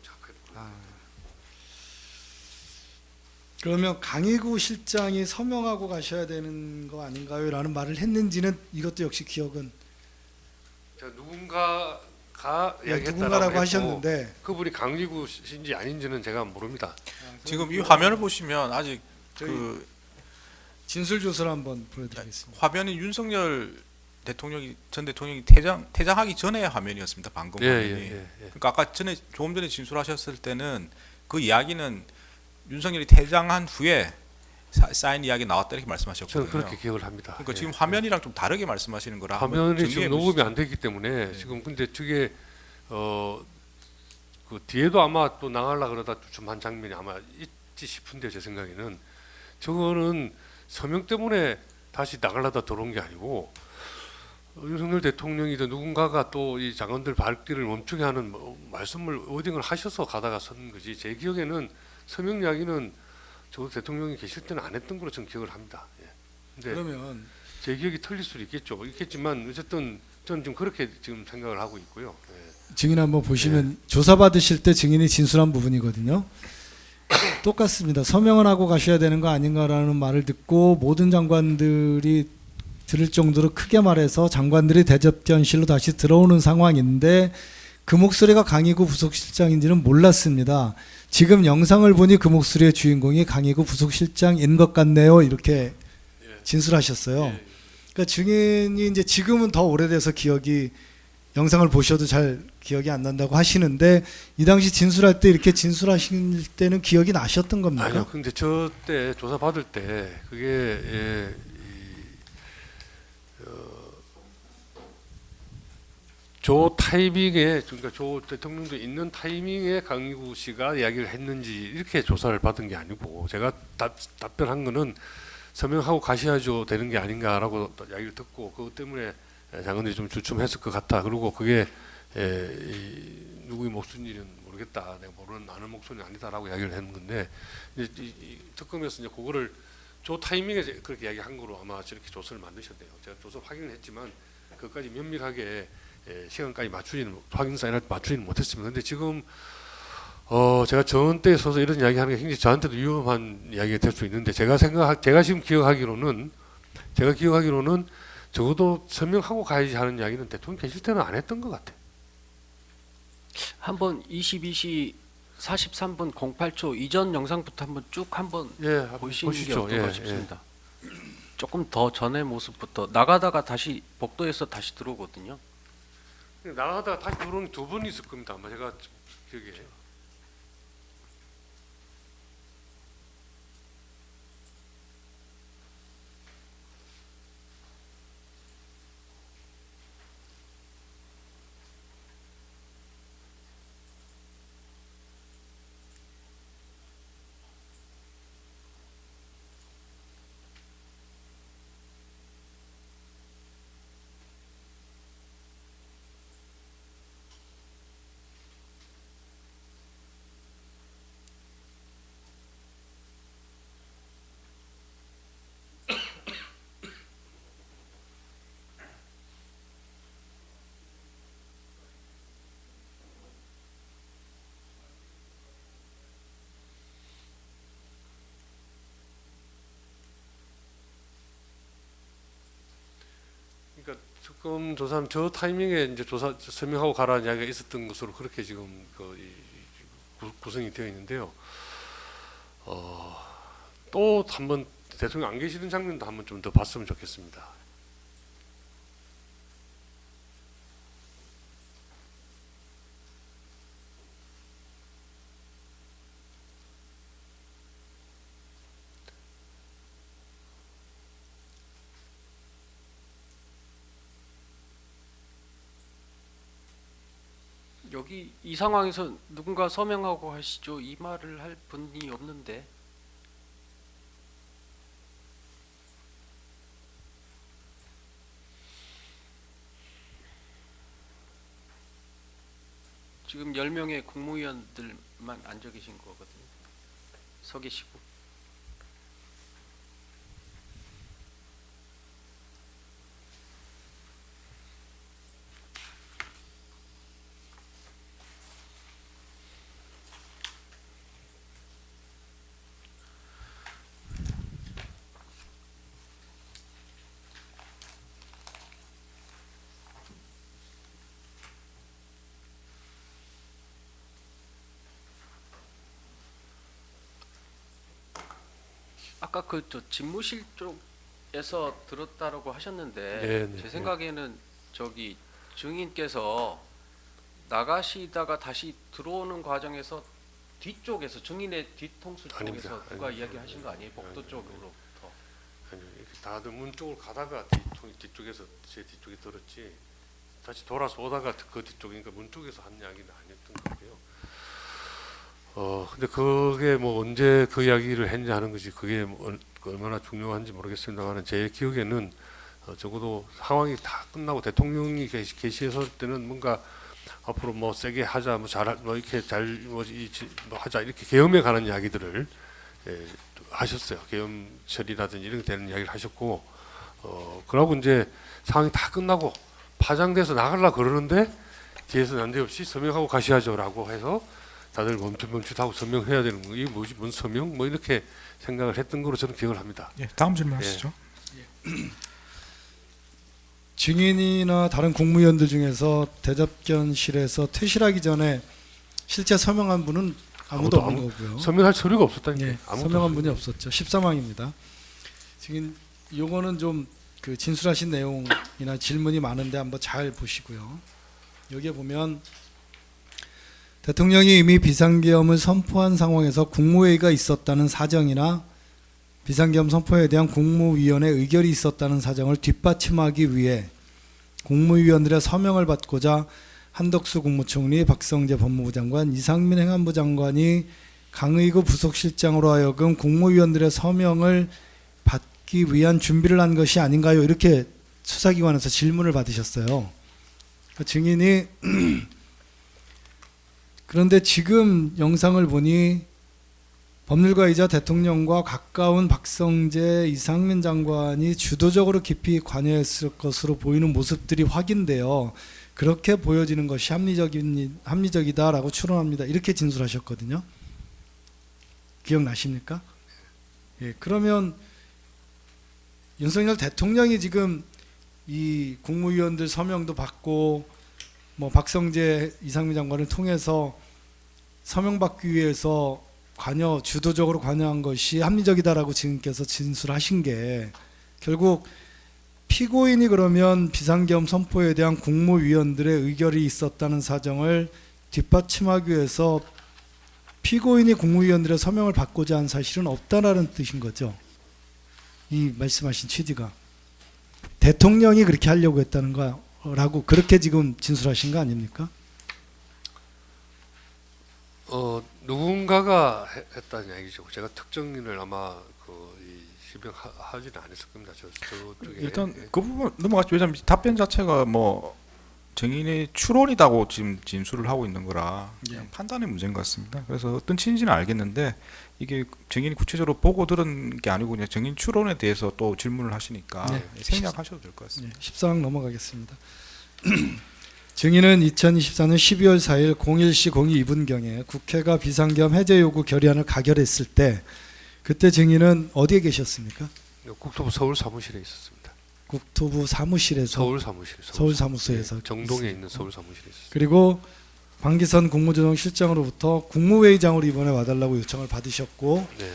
그러면 강희구 실장이 서명하고 가셔야 되는 거 아닌가요?라는 말을 했는지는 이것도 역시 기억은 누군가가 네, 이야기했다라고 누군가라고 했고, 하셨는데 그분이 강지구 씨인지 아닌지는 제가 모릅니다. 지금 이 화면을 보시면 아직 저희 그 진술 조서를 한번 보여드리겠습니다. 화면이 윤석열 전 대통령이 퇴장하기 전의 화면이었습니다. 방금 예, 화면이. 예, 예, 예. 그러니까 아까 조금 전에 진술하셨을 때는 그 이야기는 윤석열이 퇴장한 후에 쌓인 이야기 나왔다 이렇게 말씀하셨거든요. 저는 그렇게 기억을 합니다. 그러니까 예. 지금 화면이랑 좀 다르게 말씀하시는 거라 한번 화면이 정리해 지금 보시죠. 녹음이 안 되기 때문에 지금 근데 저게 그 뒤에도 아마 또 나가려 그러다 주춤한 장면이 아마 있지 싶은데 제 생각에는 저거는 서명 때문에 다시 나가려다 들어온 게 아니고 윤석열 대통령이든 누군가가 또 이 장관들 발길을 멈추게 하는 말씀을 워딩을 하셔서 가다가 선 거지. 제 기억에는 서명 이야기는 저 대통령이 계실 때는 안 했던 걸로 저는 기억을 합니다. 예. 근데 그러면 제 기억이 틀릴 수도 있겠지만 어쨌든 저는 지금 그렇게 지금 생각을 하고 있고요. 예. 증인 한번 보시면 조사 받으실 때 증인이 진술한 부분이거든요. 똑같습니다. 서명을 하고 가셔야 되는 거 아닌가라는 말을 듣고 모든 장관들이 들을 정도로 크게 말해서 장관들이 대접견실로 다시 들어오는 상황인데 그 목소리가 강희구 부속실장인지는 몰랐습니다. 지금 영상을 보니 그 목소리의 주인공이 강희구 부속실장인 것 같네요. 이렇게 진술하셨어요. 그러니까 증인이 이제 지금은 더 오래돼서 기억이 영상을 보셔도 잘 기억이 안 난다고 하시는데 이 당시 진술할 때 이렇게 진술하실 때는 기억이 나셨던 겁니까? 아니요. 근데 저 때 조사 받을 때 그게 저 타이밍에 그러니까 저 대통령도 있는 타이밍에 강희구 씨가 이야기를 했는지 이렇게 조사를 받은 게 아니고 제가 답변한 거는 서명하고 가셔야죠 되는 게 아닌가라고 이야기를 듣고 그것 때문에 장관들이 좀 주춤했을 것 같아. 그리고 그게 누구의 목소리인지는 모르겠다. 내가 아는 목소리는 아니다라고 이야기를 했는 건데 이제 이 특검에서 이제 그거를 저 타이밍에 그렇게 이야기한 거로 아마 저렇게 조서를 만드셨대요. 제가 조서 확인을 했지만 그것까지 면밀하게 시간까지 확인 사인을 맞추지는 못했습니다. 근데 지금 제가 전 때에 서서 이런 이야기하는 게 굉장히 저한테도 위험한 이야기가 될 수 있는데 제가 지금 기억하기로는 적어도 서명하고 가야지 하는 이야기는 대통령 계실 때는 안 했던 것 같아요. 한번 22시 43분 08초 이전 영상부터 한번 쭉 한번 보시는 게 보시죠. 어떨까 싶습니다. 조금 더 전의 모습부터 나가다가 다시 복도에서 다시 들어오거든요. 나가다가 다시 들어오는 두 분이 있을 겁니다. 아마 제가 기억에. 그러니까 특검 조사는 저 타이밍에 이제 조사 서명하고 가라는 이야기가 있었던 것으로 그렇게 지금 구성이 되어 있는데요. 또 한번 대통령 안 계시는 장면도 한번 좀 더 봤으면 좋겠습니다. 여기 이 상황에서 누군가 서명하고 하시죠 이 말을 할 분이 없는데 지금 10명의 국무위원들만 앉아 계신 거거든요. 서 계시고 아까 그 저 집무실 쪽에서 들었다라고 하셨는데 네, 네, 제 생각에는 저기 증인께서 나가시다가 다시 들어오는 과정에서 뒤쪽에서 증인의 뒤통수 쪽에서 아닙니다. 누가 아닙니다. 이야기하신 거 아니에요? 복도 아닙니다. 쪽으로부터. 아니, 이렇게 다들 문 쪽으로 가다가 뒤쪽에서 제 뒤쪽에 들었지 다시 돌아서 오다가 그 뒤쪽이니까 문 쪽에서 한 이야기는 아니었던 거고요. 근데 그게 뭐 언제 그 이야기를 했냐 하는 것이 그게 뭐 얼마나 중요한지 모르겠습니다만 제 기억에는 적어도 상황이 다 끝나고 대통령이 계시했을 때는 뭔가 앞으로 뭐 세게 하자, 뭐 이렇게 뭐 하자 이렇게 계엄에 관한 이야기들을 하셨어요. 계엄 처리라든지 이런 되는 이야기를 하셨고, 그러고 이제 상황이 다 끝나고 파장돼서 나가려 그러는데 뒤에서 난데없이 서명하고 가셔야죠라고 해서 다들 멈칫멈칫하고 서명해야 되는 거. 이게 뭐지, 뭔 서명? 뭐 이렇게 생각을 했던 거로 저는 기억을 합니다. 예, 다음 질문하시죠. 증인이나 다른 국무위원들 중에서 대접견실에서 퇴실하기 전에 실제 서명한 분은 아무도 없는 거고요. 서명할 서류가 없었다니까. 예, 아무도 서명한 없어요. 분이 없었죠. 13항입니다. 지금 요거는 좀 그 진술하신 내용이나 질문이 많은데 한번 잘 보시고요. 여기에 보면 대통령이 이미 비상계엄을 선포한 상황에서 국무회의가 있었다는 사정이나 비상계엄 선포에 대한 국무위원회 의결이 있었다는 사정을 뒷받침하기 위해 국무위원들의 서명을 받고자 한덕수 국무총리, 박성재 법무부 장관, 이상민 행안부 장관이 강의구 부속실장으로 하여금 국무위원들의 서명을 받기 위한 준비를 한 것이 아닌가요? 이렇게 수사기관에서 질문을 받으셨어요. 그 증인이 그런데 지금 영상을 보니 법률가이자 대통령과 가까운 박성재, 이상민 장관이 주도적으로 깊이 관여했을 것으로 보이는 모습들이 확인되어 그렇게 보여지는 것이 합리적이다라고 추론합니다. 이렇게 진술하셨거든요. 기억나십니까? 예, 그러면 윤석열 대통령이 지금 이 국무위원들 서명도 받고 뭐 박성재, 이상민 장관을 통해서 서명받기 위해서 주도적으로 관여한 것이 합리적이다라고 지금께서 진술하신 게 결국 피고인이 그러면 비상계엄 선포에 대한 국무위원들의 의결이 있었다는 사정을 뒷받침하기 위해서 피고인이 국무위원들의 서명을 받고자 한 사실은 없다라는 뜻인 거죠. 이 말씀하신 취지가 대통령이 그렇게 하려고 했다는 거라고 그렇게 지금 진술하신 거 아닙니까? 누군가가 했다는 얘기죠. 제가 특정인을 아마 지명하지는 않았을 겁니다. 저쪽에 일단 그 부분 넘어가죠. 왜냐하면 답변 자체가 뭐 증인의 추론이라고 지금 진술을 하고 있는 거라 그냥 판단의 문제인 것 같습니다. 그래서 어떤 취지는 알겠는데 이게 증인이 구체적으로 보고 들은 게 아니고 그냥 증인 추론에 대해서 또 질문을 하시니까 생략하셔도 될 것 같습니다. 14항 넘어가겠습니다. 증인은 2024년 12월 4일 01시 02분경에 국회가 비상계엄 해제 요구 결의안을 가결했을 때 그때 증인은 어디에 계셨습니까? 국토부 서울 사무실에 있었습니다. 국토부 사무실에서 서울 사무소에서 정동에 있는 서울 사무실에 있었습니다. 그리고 방기선 국무조정실장으로부터 국무회의장으로 이번에 와달라고 요청을 받으셨고 네.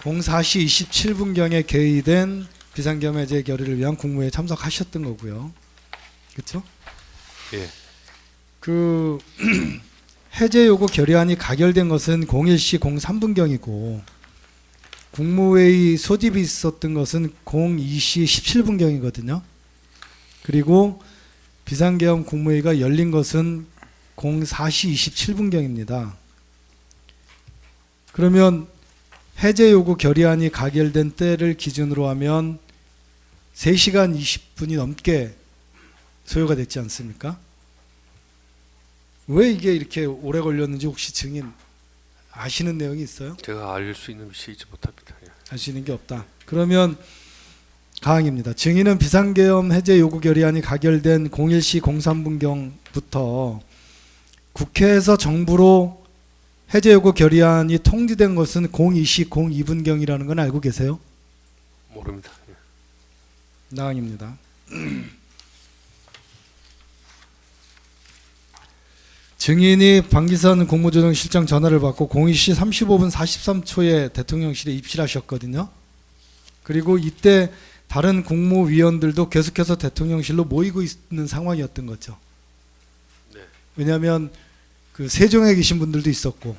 04시 27분경에 개의된 비상계엄 해제 결의를 위한 국무회의에 참석하셨던 거고요. 그렇죠? 예. 그 해제 요구 결의안이 가결된 것은 01시 03분경이고 국무회의 소집이 있었던 것은 02시 17분경이거든요. 그리고 비상계엄 국무회의가 열린 것은 04시 27분경입니다. 그러면 해제 요구 결의안이 가결된 때를 기준으로 하면 3시간 20분이 넘게 소요가 됐지 않습니까? 왜 이게 이렇게 오래 걸렸는지 혹시 증인 아시는 내용이 있어요? 제가 알 수 있는 것이 있지 못합니다. 예. 알 수 있는 게 없다. 그러면 가항입니다. 증인은 비상계엄 해제 요구 결의안이 가결된 01시 03분경부터 국회에서 정부로 해제 요구 결의안이 통지된 것은 02시 02분경이라는 건 알고 계세요? 모릅니다. 예. 나항입니다. 증인이 방기선 국무조정실장 전화를 받고 02시 35분 43초에 대통령실에 입실하셨거든요. 그리고 이때 다른 국무위원들도 계속해서 대통령실로 모이고 있는 상황이었던 거죠. 네. 왜냐하면 그 세종에 계신 분들도 있었고.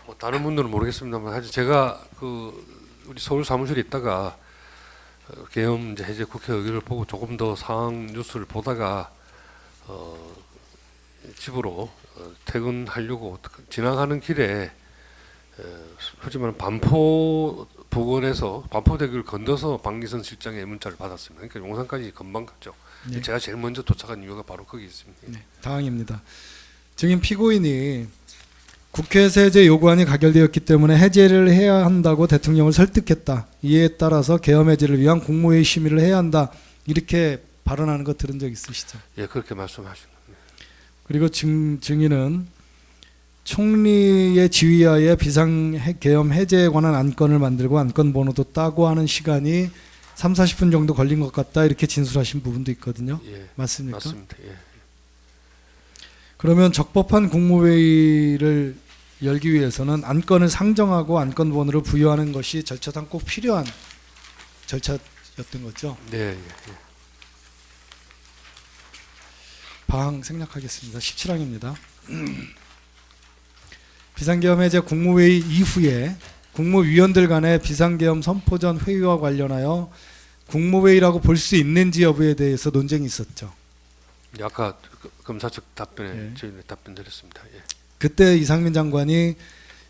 뭐 다른 분들은 모르겠습니다만 사실 제가 그 우리 서울 사무실에 있다가 계엄 이제 해제 국회 의결을 보고 조금 더 상황 뉴스를 보다가 집으로 퇴근하려고 지나가는 길에 솔직히 말하면 반포 부근에서 반포대교를 건너서 방기선 실장의 문자를 받았습니다. 그러니까 용산까지 금방 갔죠. 네. 제가 제일 먼저 도착한 이유가 바로 거기 있습니다. 네, 다행입니다. 증인 피고인이 국회에서 해제 요구안이 가결되었기 때문에 해제를 해야 한다고 대통령을 설득했다. 이에 따라서 계엄 해제를 위한 국무회의 심의를 해야 한다. 이렇게 발언하는 거 들은 적 있으시죠? 예, 그렇게 말씀하시는. 그리고 증인은 총리의 지휘하에 비상계엄 해제에 관한 안건을 만들고 안건 번호도 따고 하는 시간이 30-40분 정도 걸린 것 같다. 이렇게 진술하신 부분도 있거든요. 예, 맞습니까? 맞습니다. 예. 그러면 적법한 국무회의를 열기 위해서는 안건을 상정하고 안건 번호를 부여하는 것이 절차상 꼭 필요한 절차였던 거죠. 네, 예, 예. 방 생략하겠습니다. 17항입니다. 비상계엄 해제 국무회의 이후에 국무위원들 간의 비상계엄 선포 전 회의와 관련하여 국무회의라고 볼 수 있는지 여부에 대해서 논쟁이 있었죠. 아까 검사 측 답변에 예. 저희는 답변 드렸습니다. 예. 그때 이상민 장관이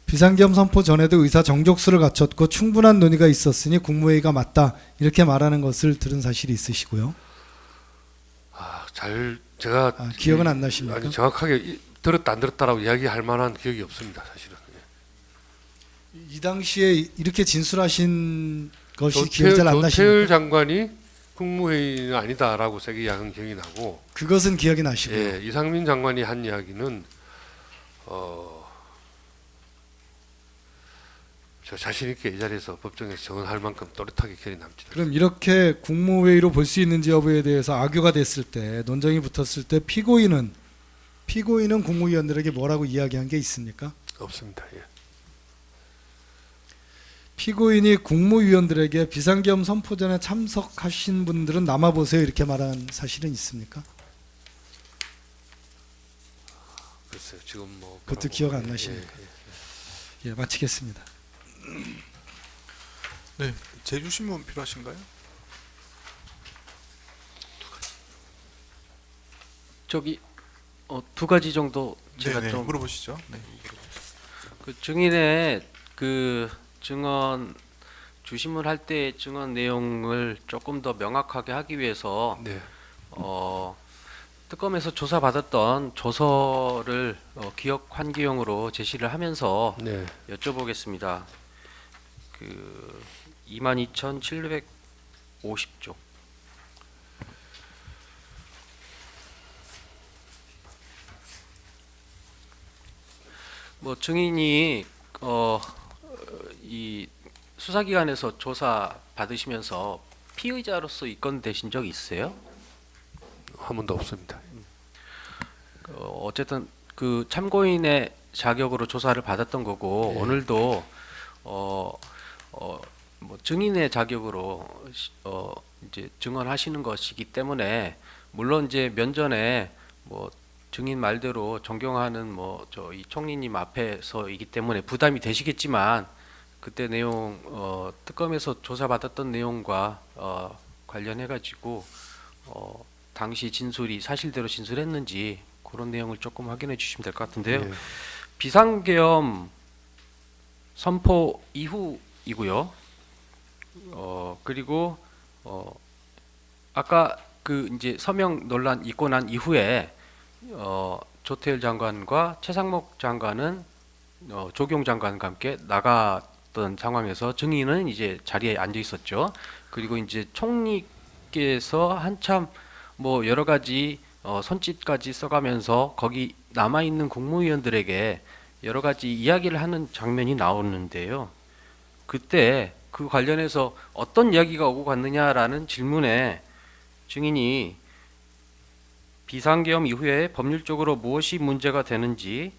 비상계엄 선포 전에도 의사 정족수를 갖췄고 충분한 논의가 있었으니 국무회의가 맞다. 이렇게 말하는 것을 들은 사실이 있으시고요. 제가 기억은 안 나십니까? 아니 정확하게 들었다 안 들었다라고 이야기할 만한 기억이 없습니다, 사실은. 예. 이 당시에 이렇게 진술하신 것이 기억이 잘 안 조태열 나십니까? 장관이 국무회의는 아니다라고 세게 이야기한 기억이 나고, 그것은 기억이 나시고요. 예, 이상민 장관이 한 이야기는 저 자신 있게 이 자리에서 법정에서 정언할 만큼 또렷하게 기억이 남지. 그럼 이렇게 국무회의로 볼 수 있는지 여부에 대해서 악유가 됐을 때, 논쟁이 붙었을 때 피고인은 국무위원들에게 뭐라고 이야기한 게 있습니까? 없습니다. 예. 피고인이 국무위원들에게 비상계엄 선포전에 참석하신 분들은 남아보세요 이렇게 말한 사실은 있습니까? 글쎄요, 지금 뭐 그것도 기억 안 나십니까? 예, 마치겠습니다. 네, 제주 신문 필요하신가요? 저기 두 가지 정도 제가 네, 좀 물어보시죠. 네. 그 증인의 그 증언 주심을 할 때 증언 내용을 조금 더 명확하게 하기 위해서 네. 특검에서 조사받았던 조서를 기억 환기용으로 제시를 하면서 네. 여쭤보겠습니다. 그 22,750조. 뭐 증인이 이 수사기관에서 조사 받으시면서 피의자로서 입건되신 적 있어요? 한 번도 없습니다. 어쨌든 그 참고인의 자격으로 조사를 받았던 거고 예. 오늘도 뭐 증인의 자격으로 이제 증언하시는 것이기 때문에 물론 이제 면전에 뭐 증인 말대로 존경하는 뭐 이 총리님 앞에서이기 때문에 부담이 되시겠지만 그때 내용 특검에서 조사받았던 내용과 관련해 가지고 당시 진술이 사실대로 진술했는지 그런 내용을 조금 확인해 주시면 될 것 같은데요. 예. 비상계엄 선포 이후이고요. 그리고 아까 그 이제 서명 논란 있고 난 이후에 조태열 장관과 최상목 장관은 조경 장관과 함께 나갔던 상황에서 증인은 이제 자리에 앉아 있었죠. 그리고 이제 총리께서 한참 뭐 여러 가지 손짓까지 써가면서 거기 남아 있는 국무위원들에게 여러 가지 이야기를 하는 장면이 나오는데요. 그때 그 관련해서 어떤 이야기가 오고 갔느냐라는 질문에 증인이 비상계엄 이후에 법률적으로 무엇이 문제가 되는지,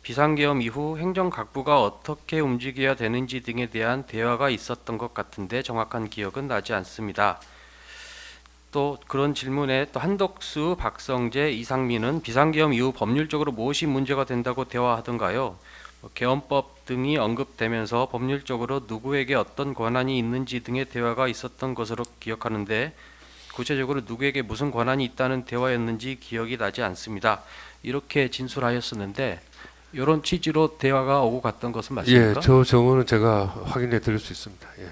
비상계엄 이후 행정각부가 어떻게 움직여야 되는지 등에 대한 대화가 있었던 것 같은데 정확한 기억은 나지 않습니다. 또 그런 질문에 또 한덕수, 박성재, 이상민은 비상계엄 이후 법률적으로 무엇이 문제가 된다고 대화하던가요? 계엄법 등이 언급되면서 법률적으로 누구에게 어떤 권한이 있는지 등의 대화가 있었던 것으로 기억하는데 구체적으로 누구에게 무슨 권한이 있다는 대화였는지 기억이 나지 않습니다. 이렇게 진술하였었는데 이런 취지로 대화가 오고 갔던 것은 맞습니까? 예, 저 정원은 제가 확인해 드릴 수 있습니다. 예.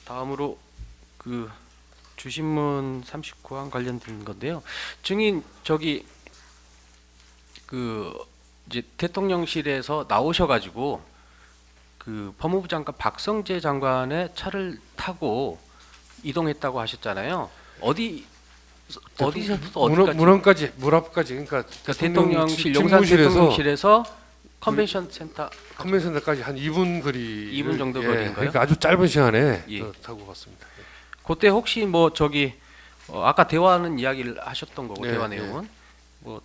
다음으로 그 주신문 39항 관련된 건데요. 증인 그 이제 대통령실에서 나오셔가지고 그 법무부 장관 박성재 장관의 차를 타고 이동했다고 하셨잖아요. 어디서부터 어디까지? 문 앞까지 그러니까 대통령실 용산 대통령실에서 컨벤션 센터 컨벤션까지 한 2분 거리 2분 정도 거리인가요? 그러니까 아주 짧은 시간에 예. 타고 갔습니다. 그때 혹시 뭐 아까 대화하는 이야기를 하셨던 거고 네, 대화 네. 내용은 뭐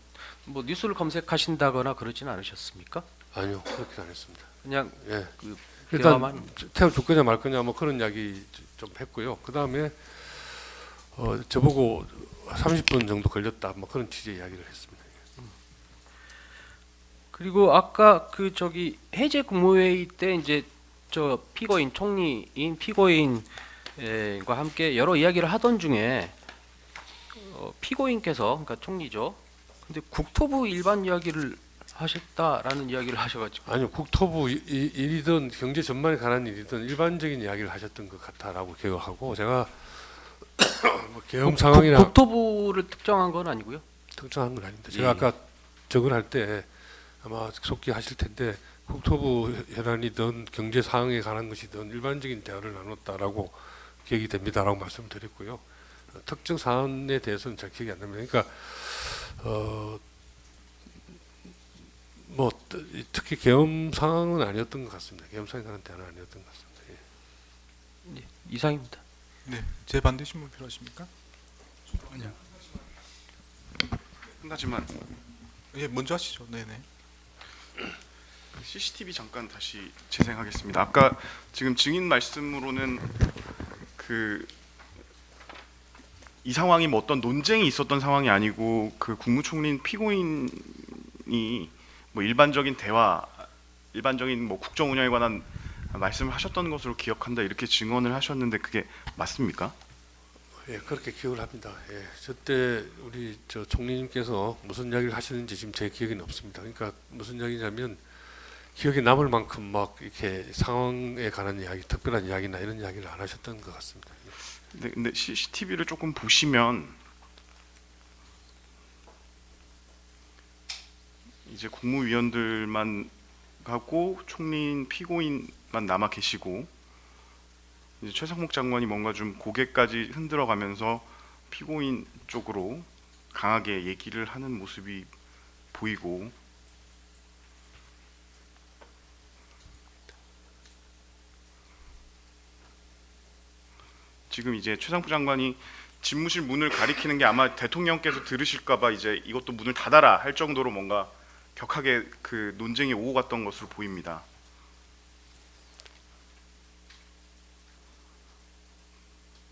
뉴스를 검색하신다거나 그러지는 않으셨습니까? 아니요, 그렇게 안 했습니다. 그냥 예. 그 일단 대화만 태워줄 거냐 말 거냐 뭐 그런 이야기 좀 했고요. 그 다음에 저보고 30분 정도 걸렸다 뭐 그런 취지의 이야기를 했습니다. 그리고 아까 해제 국무회의 때 이제 저 피고인 총리인 피고인과 함께 여러 이야기를 하던 중에 피고인께서 그러니까 총리죠. 근데 국토부 일반 이야기를 하셨다라는 이야기를 하셔가지고 아니요, 국토부 일이든 경제 전반에 관한 일이든 일반적인 이야기를 하셨던 것 같다라고 기억하고 제가 뭐 계엄 상황이나 국토부를 특정한 건 아니고요. 특정한 건 아닙니다. 예. 제가 아까 저걸 할 때 아마 속기하실 텐데 국토부 현안이든 경제 상황에 관한 것이든 일반적인 대화를 나눴다라고 기억이 됩니다라고 말씀드렸고요. 특정 사안에 대해서는 잘 기억이 안 납니다. 그러니까 뭐 특히 계엄 상황은 아니었던 것 같습니다. 계엄 상황에 관한 대화는 아니었던 것 같습니다. 예. 네, 이상입니다. 네, 제 반대 신문 필요하십니까? 아니요. 한 가지만 예, 먼저 하시죠. 네네. CCTV 잠깐 다시 재생하겠습니다. 아까 지금 증인 말씀으로는 이 상황이 뭐 어떤 논쟁이 있었던 상황이 아니고 그 국무총리인 피고인이 뭐 일반적인 대화, 일반적인 뭐 국정 운영에 관한 말씀을 하셨던 것으로 기억한다 이렇게 증언을 하셨는데 그게 맞습니까? 예, 그렇게 기억을 합니다. 예, 저때 우리 총리님께서 무슨 이야기를 하시는지 지금 제 기억에는 없습니다. 그러니까 무슨 이야기냐면 기억에 남을 만큼 막 이렇게 상황에 관한 이야기, 특별한 이야기나 이런 이야기를 안 하셨던 것 같습니다. 네, 근데 CCTV를 조금 보시면 이제 국무위원들만 가고 총리인 피고인만 남아 계시고 이제 최상목 장관이 뭔가 좀 고개까지 흔들어가면서 피고인 쪽으로 강하게 얘기를 하는 모습이 보이고 지금 이제 최상목 장관이 집무실 문을 가리키는 게 아마 대통령께서 들으실까봐 이제 이것도 문을 닫아라 할 정도로 뭔가 격하게 그 논쟁이 오고 갔던 것으로 보입니다.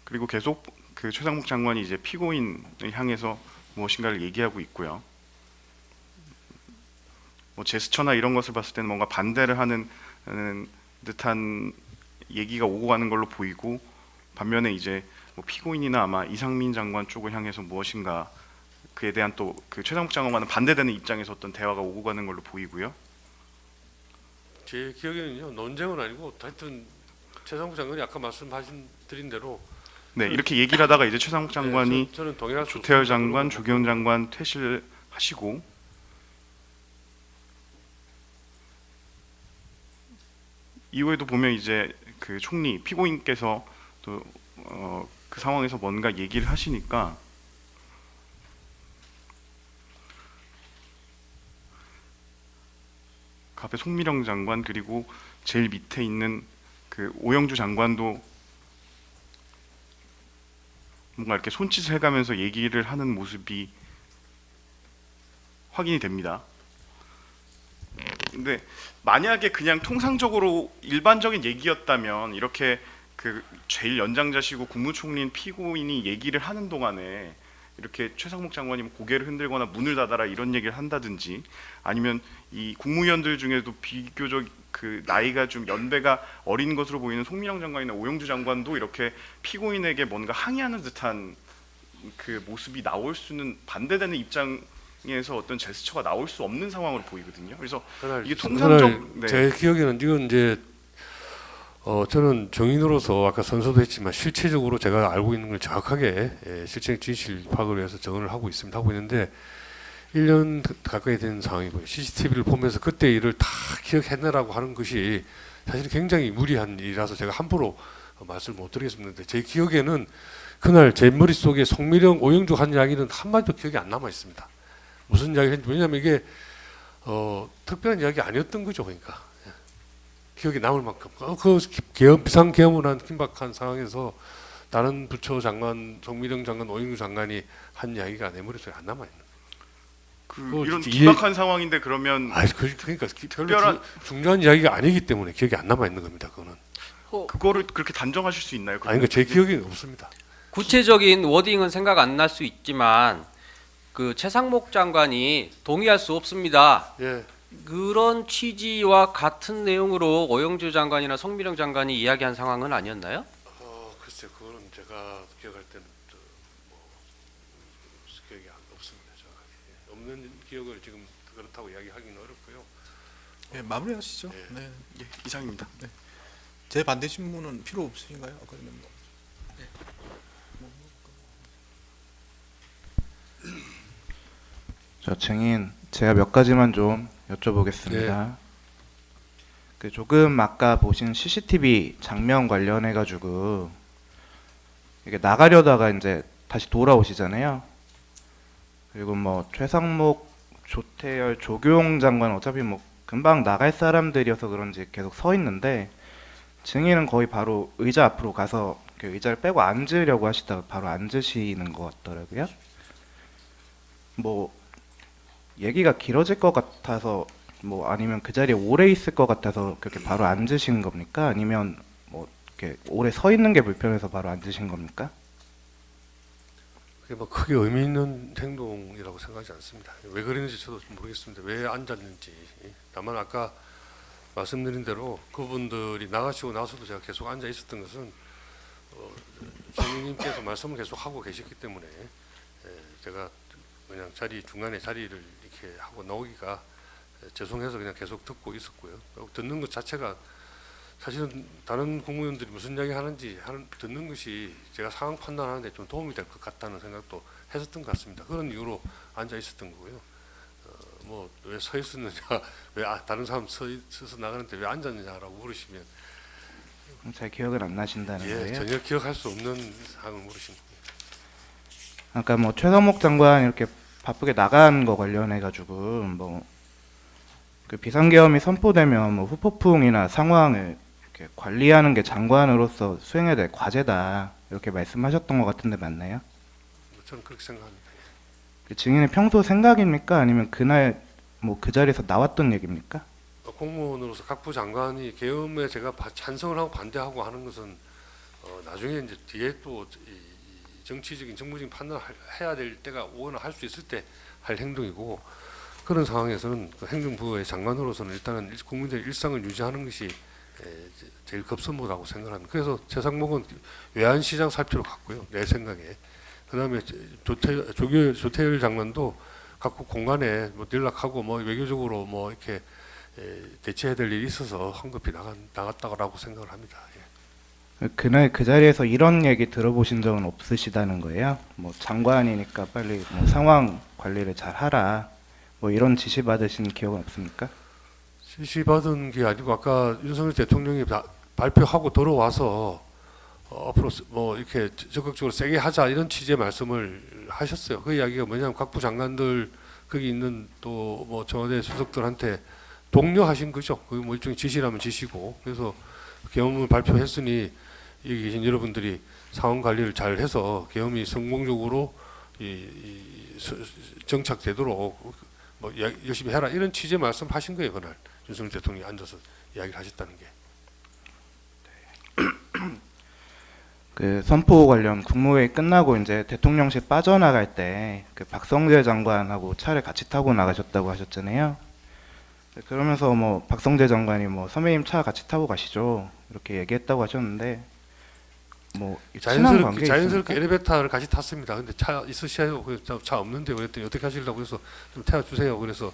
그리고 계속 그 최상목 장관이 이제 피고인을 향해서 무엇인가를 얘기하고 있고요. 뭐 제스처나 이런 것을 봤을 때는 뭔가 반대를 하는 듯한 얘기가 오고 가는 걸로 보이고 반면에 이제 뭐 피고인이나 아마 이상민 장관 쪽을 향해서 무엇인가 그에 대한 또 그 최상목 장관과는 반대되는 입장에서 어떤 대화가 오고 가는 걸로 보이고요. 제 기억에는요, 논쟁은 아니고 하여튼 최상국 장관이 아까 말씀하신 드린 대로 네, 이렇게 얘기를 하다가 이제 최상목 장관이 네, 저는 동일할 수 조태열 없습니다. 장관, 조계훈 장관 퇴실을 하시고 이후에도 보면 이제 그 총리 피고인께서 또 그 상황에서 뭔가 얘기를 하시니까 그 앞에 송미령 장관 그리고 제일 밑에 있는 그 오영주 장관도 뭔가 이렇게 손짓을 해가면서 얘기를 하는 모습이 확인이 됩니다. 근데 만약에 그냥 통상적으로 일반적인 얘기였다면 이렇게 그 제일 연장자시고 국무총리인 피고인이 얘기를 하는 동안에 이렇게 최상목 장관이 고개를 흔들거나 문을 닫아라 이런 얘기를 한다든지, 아니면 이 국무위원들 중에도 비교적 그 나이가 좀 연배가 어린 것으로 보이는 송민영 장관이나 오영주 장관도 이렇게 피고인에게 뭔가 항의하는 듯한 그 모습이 나올 수는, 반대되는 입장에서 어떤 제스처가 나올 수 없는 상황으로 보이거든요. 그래서 이게 통상적, 네. 제 기억에는 이건 이제 저는 정인으로서 아까 선서도 했지만 실체적으로 제가 알고 있는 걸 정확하게 실체 진실 파악을 위해서 정언을 하고 있는데 1년 가까이 된 상황이고요. CCTV를 보면서 그때 일을 다 기억해내라고 하는 것이 사실 굉장히 무리한 일이라서 제가 함부로 말씀을 못 드리겠습니다. 제 기억에는 그날 제 머릿속에 송미령, 오영주 한 이야기는 한마디도 기억이 안 남아 있습니다. 무슨 이야기를 했는지, 왜냐하면 이게 특별한 이야기 아니었던 거죠. 그러니까 기억에 남을 만큼 그 비상계엄을 한 긴박한 상황에서 다른 부처 장관, 송미령 장관, 오영주 장관이 한 이야기가 내 머릿속에 안 남아 있는. 이런 긴박한 상황인데 그러면 그러니까 별로 중요한 이야기가 아니기 때문에 기억이 안 남아 있는 겁니다. 그거는. 그거를 그렇게 단정하실 수 있나요? 아니, 제 기억이 없습니다. 구체적인 워딩은 생각 안 날 수 있지만 그 최상목 장관이 동의할 수 없습니다. 예. 그런 취지와 같은 내용으로 오영주 장관이나 송미령 장관이 이야기한 상황은 아니었나요? 글쎄, 그거는 제가 기억할 때는 기억이 없습니다. 정확하게. 없는 기억을 지금 그렇다고 이야기하기는 어렵고요. 예, 마무리하시죠. 예. 네. 예, 이상입니다. 네. 제 반대 신문은 필요 없으신가요? 그러면 뭐. 저 증인, 제가 몇 가지만 좀 여쭤보겠습니다. 그 조금 아까 보신 CCTV 장면 관련해 가지고 이게 나가려다가 이제 다시 돌아오시잖아요. 그리고 뭐 최상목, 조태열, 조교용 장관 어차피 뭐 금방 나갈 사람들이어서 그런지 계속 서 있는데, 증인은 거의 바로 의자 앞으로 가서 그 의자를 빼고 앉으려고 하시다가 바로 앉으시는 것 같더라고요. 뭐 얘기가 길어질 것 같아서, 뭐 아니면 그 자리에 오래 있을 것 같아서 그렇게 바로 앉으신 겁니까? 아니면 뭐 이렇게 오래 서 있는 게 불편해서 바로 앉으신 겁니까? 그게 뭐 크게 의미 있는 행동이라고 생각하지 않습니다. 왜 그랬는지 저도 모르겠습니다. 왜 앉았는지. 다만 아까 말씀드린 대로 그분들이 나가시고 나서도 제가 계속 앉아 있었던 것은 정의님께서 말씀을 계속 하고 계셨기 때문에 제가 그냥 중간에 자리를 이렇게 하고 나오기가 죄송해서 그냥 계속 듣고 있었고요. 듣는 것 자체가 사실은 다른 국무위원들이 무슨 이야기 하는지 듣는 것이 제가 상황 판단하는데 좀 도움이 될 것 같다는 생각도 했었던 것 같습니다. 그런 이유로 앉아 있었던 거고요. 뭐 왜 서 있었느냐, 왜 다른 사람 서서 나가는데 왜 앉았느냐라고 물으시면 잘 기억은 안 나신다는 거예요? 전혀 기억할 수 없는 상황을 물으신 겁니다. 아까 뭐 최상목 장관 이렇게 바쁘게 나간 거 관련해 가지고 뭐 그 비상계엄이 선포되면 뭐 후폭풍이나 상황을 이렇게 관리하는 게 장관으로서 수행해야 될 과제다, 이렇게 말씀하셨던 것 같은데 맞나요? 저는 그렇게 생각합니다. 그 증인의 평소 생각입니까? 아니면 그날 뭐 그 자리에서 나왔던 얘기입니까? 공무원으로서 각부 장관이 계엄에 제가 찬성을 하고 반대하고 하는 것은 나중에 이제 뒤에 또 정치적인 정무적인 판단을 해야 될 때가 오거나 할 수 있을 때 할 행동이고, 그런 상황에서는 그 행정부의 장관으로서는 일단은 국민들의 일상을 유지하는 것이 제일 급선무라고 생각합니다. 그래서 최상목은 외환시장 살피러 갔고요, 내 생각에. 그다음에 조태열 장관도 각국 공간에 뭐 연락하고 뭐 외교적으로 뭐 이렇게 대처해야 될 일이 있어서 황급히 나갔다고 생각을 합니다. 그날 그 자리에서 이런 얘기 들어보신 적은 없으시다는 거예요? 뭐 장관이니까 빨리 뭐 상황 관리를 잘 하라, 뭐 이런 지시 받으신 기억은 없습니까? 지시 받은 게 아니고 아까 윤석열 대통령이 발표하고 들어와서 앞으로 뭐 이렇게 적극적으로 세게 하자 이런 취지의 말씀을 하셨어요. 그 이야기가 뭐냐면 각부 장관들 거기 있는 또 뭐 청와대 수석들한테 독려하신 거죠. 그게 뭐 일종의 지시라면 지시고, 그래서 계엄을 발표했으니 여기 계신 여러분들이 상황 관리를 잘 해서 계엄이 성공적으로 정착되도록 뭐 열심히 해라 이런 취지의 말씀하신 거예요. 그날 윤석열 대통령이 앉아서 이야기를 하셨다는 게. 그 선포 관련 국무회의 끝나고 이제 대통령실 빠져나갈 때 그 박성재 장관하고 차를 같이 타고 나가셨다고 하셨잖아요. 그러면서 뭐 박성재 장관이 뭐 선배님 차 같이 타고 가시죠 이렇게 얘기했다고 하셨는데 뭐 친한 관계 자연스럽게 있습니까? 엘리베이터를 같이 탔습니다. 근데 차 있으셔요? 그래서 차 없는데 그랬더니 어떻게 하시려고 그래서 좀 태워주세요. 그래서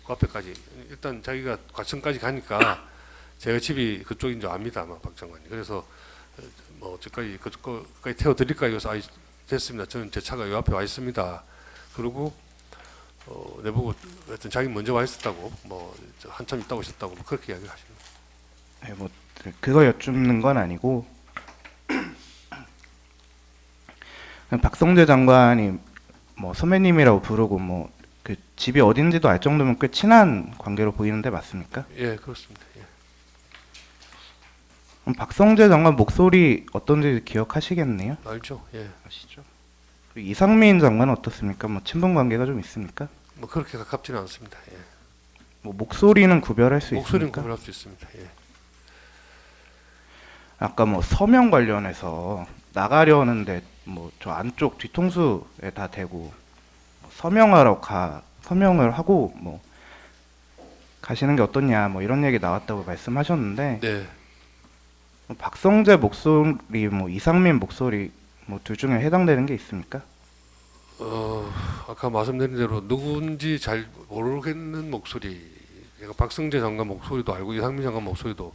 그 앞에까지 일단 자기가 과천까지 가니까 제가 집이 그쪽인 줄 압니다. 아마 박 장관이. 그래서 뭐 저까지 그까지 태워드릴까요? 그래서 됐습니다. 저는 제 차가 요 앞에 와 있습니다. 그리고 내보고 하여튼 자기 먼저 와 있었다고 뭐 한참 있다 오셨다고 뭐 그렇게 이야기를 하십니다. 네, 뭐 그거 여쭙는 건 아니고 박성재 장관이 뭐 선배님이라고 부르고 뭐 그 집이 어딘지도 알 정도면 꽤 친한 관계로 보이는데 맞습니까? 예, 그렇습니다. 예. 그럼 박성재 장관 목소리 어떤지 기억하시겠네요? 알죠. 예. 아시죠? 그리고 이상민 장관은 어떻습니까? 뭐 친분 관계가 좀 있습니까? 뭐 그렇게 가깝지는 않습니다. 예. 뭐 목소리는 구별할 수 목소리는 있습니까? 구별할 수 있습니다. 예. 아까 뭐 서명 관련해서 나가려는데 뭐 저 안쪽 뒤통수에 다 대고 서명을 하고 뭐 가시는 게 어떻냐 뭐 이런 얘기 나왔다고 말씀하셨는데 네. 뭐 박성재 목소리 뭐 이상민 목소리 뭐 둘 중에 해당되는 게 있습니까? 아까 말씀드린 대로 누군지 잘 모르겠는 목소리. 제가 박성재 장관 목소리도 알고 이상민 장관 목소리도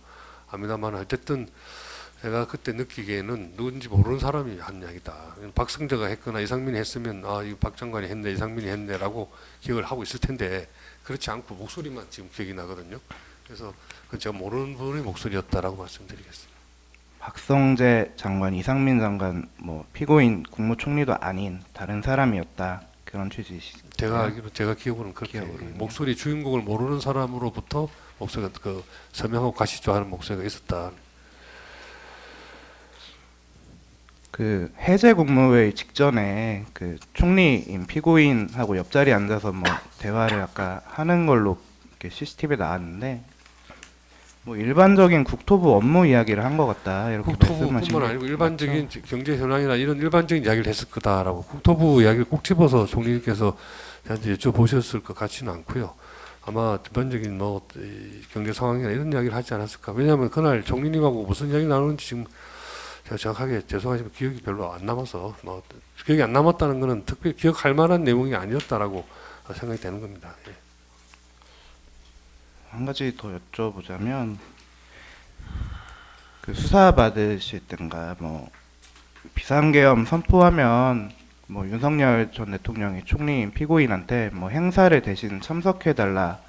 압니다만 어쨌든 제가 그때 느끼기에는 누군지 모르는 사람이 한 이야기다. 박성재가 했거나 이상민이 했으면 아, 이 박 장관이 했네, 이상민이 했네라고 기억을 하고 있을 텐데 그렇지 않고 목소리만 지금 기억이 나거든요. 그래서 제가 모르는 분의 목소리였다라고 말씀드리겠습니다. 박성재 장관, 이상민 장관 뭐 피고인 국무총리도 아닌 다른 사람이었다 그런 취지시죠? 제가 알기로 제가 기억으로는 그렇게 기억으로는요? 목소리 주인공을 모르는 사람으로부터 목소리가 그 서명하고 가시죠 하는 목소리가 있었다. 그 해제 국무회의 직전에 그 총리인 피고인하고 옆자리에 앉아서 뭐 대화를 아까 하는 걸로 이렇게 CCTV에 나왔는데 뭐 일반적인 국토부 업무 이야기를 한 것 같다 이렇게 말씀하신 국토부뿐만 게 아니고 일반적인 경제 현황이나 이런 일반적인 이야기를 했을 거다라고 국토부 이야기를 꼭 집어서 총리님께서 저한테 여쭤보셨을 것 같지는 않고요. 아마 전반적인 뭐 경제 상황이나 이런 이야기를 하지 않았을까. 왜냐하면 그날 총리님하고 무슨 이야기 나누는지 지금 제가 정확하게 죄송하지만 기억이 별로 안 남아서 뭐 기억이 안 남았다는 것은 특별히 기억할 만한 내용이 아니었다라고 생각이 되는 겁니다. 예. 한 가지 더 여쭤보자면 그 수사 받으실 때인가 뭐 비상계엄 선포하면 뭐 윤석열 전 대통령이 총리인 피고인한테 뭐 행사를 대신 참석해 달라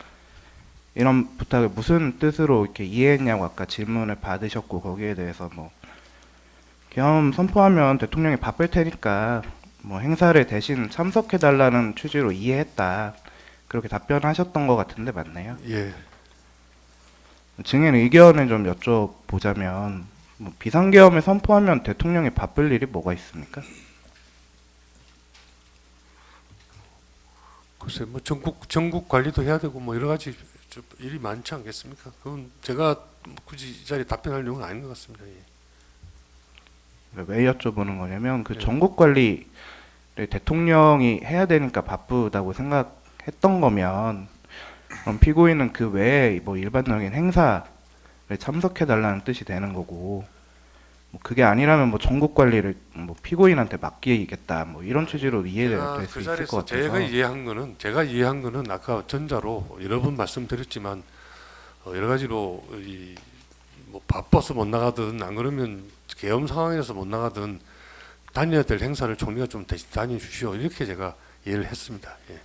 이런 부탁을 무슨 뜻으로 이렇게 이해했냐고 아까 질문을 받으셨고 거기에 대해서 뭐 계엄 선포하면 대통령이 바쁠 테니까 뭐 행사를 대신 참석해 달라는 취지로 이해했다 그렇게 답변하셨던 것 같은데 맞나요? 예. 증인 의견을 좀 여쭤보자면 뭐 비상계엄을 선포하면 대통령이 바쁠 일이 뭐가 있습니까? 글쎄 뭐 전국 관리도 해야 되고 뭐 여러 가지 일이 많지 않겠습니까? 그건 제가 굳이 이 자리에 답변할 내용은 아닌 것 같습니다. 예. 왜 여쭤보는 거냐면 그 네. 전국 관리를 대통령이 해야 되니까 바쁘다고 생각했던 거면 그럼 피고인은 그 외에 뭐 일반적인 행사를 참석해 달라는 뜻이 되는 거고 뭐 그게 아니라면 뭐 전국 관리를 뭐 피고인한테 맡기겠다 뭐 이런 취지로 이해될 수 그 있을 자리에서 것 같아서 제가 이해한 거는 아까 전자로 여러 번 말씀드렸지만 여러 가지로 뭐 바빠서 못 나가든 안 그러면 계엄 상황에서 못 나가든 다녀야 될 행사를 총리가 좀 대신 다녀주시오 이렇게 제가 이해를 했습니다. 예.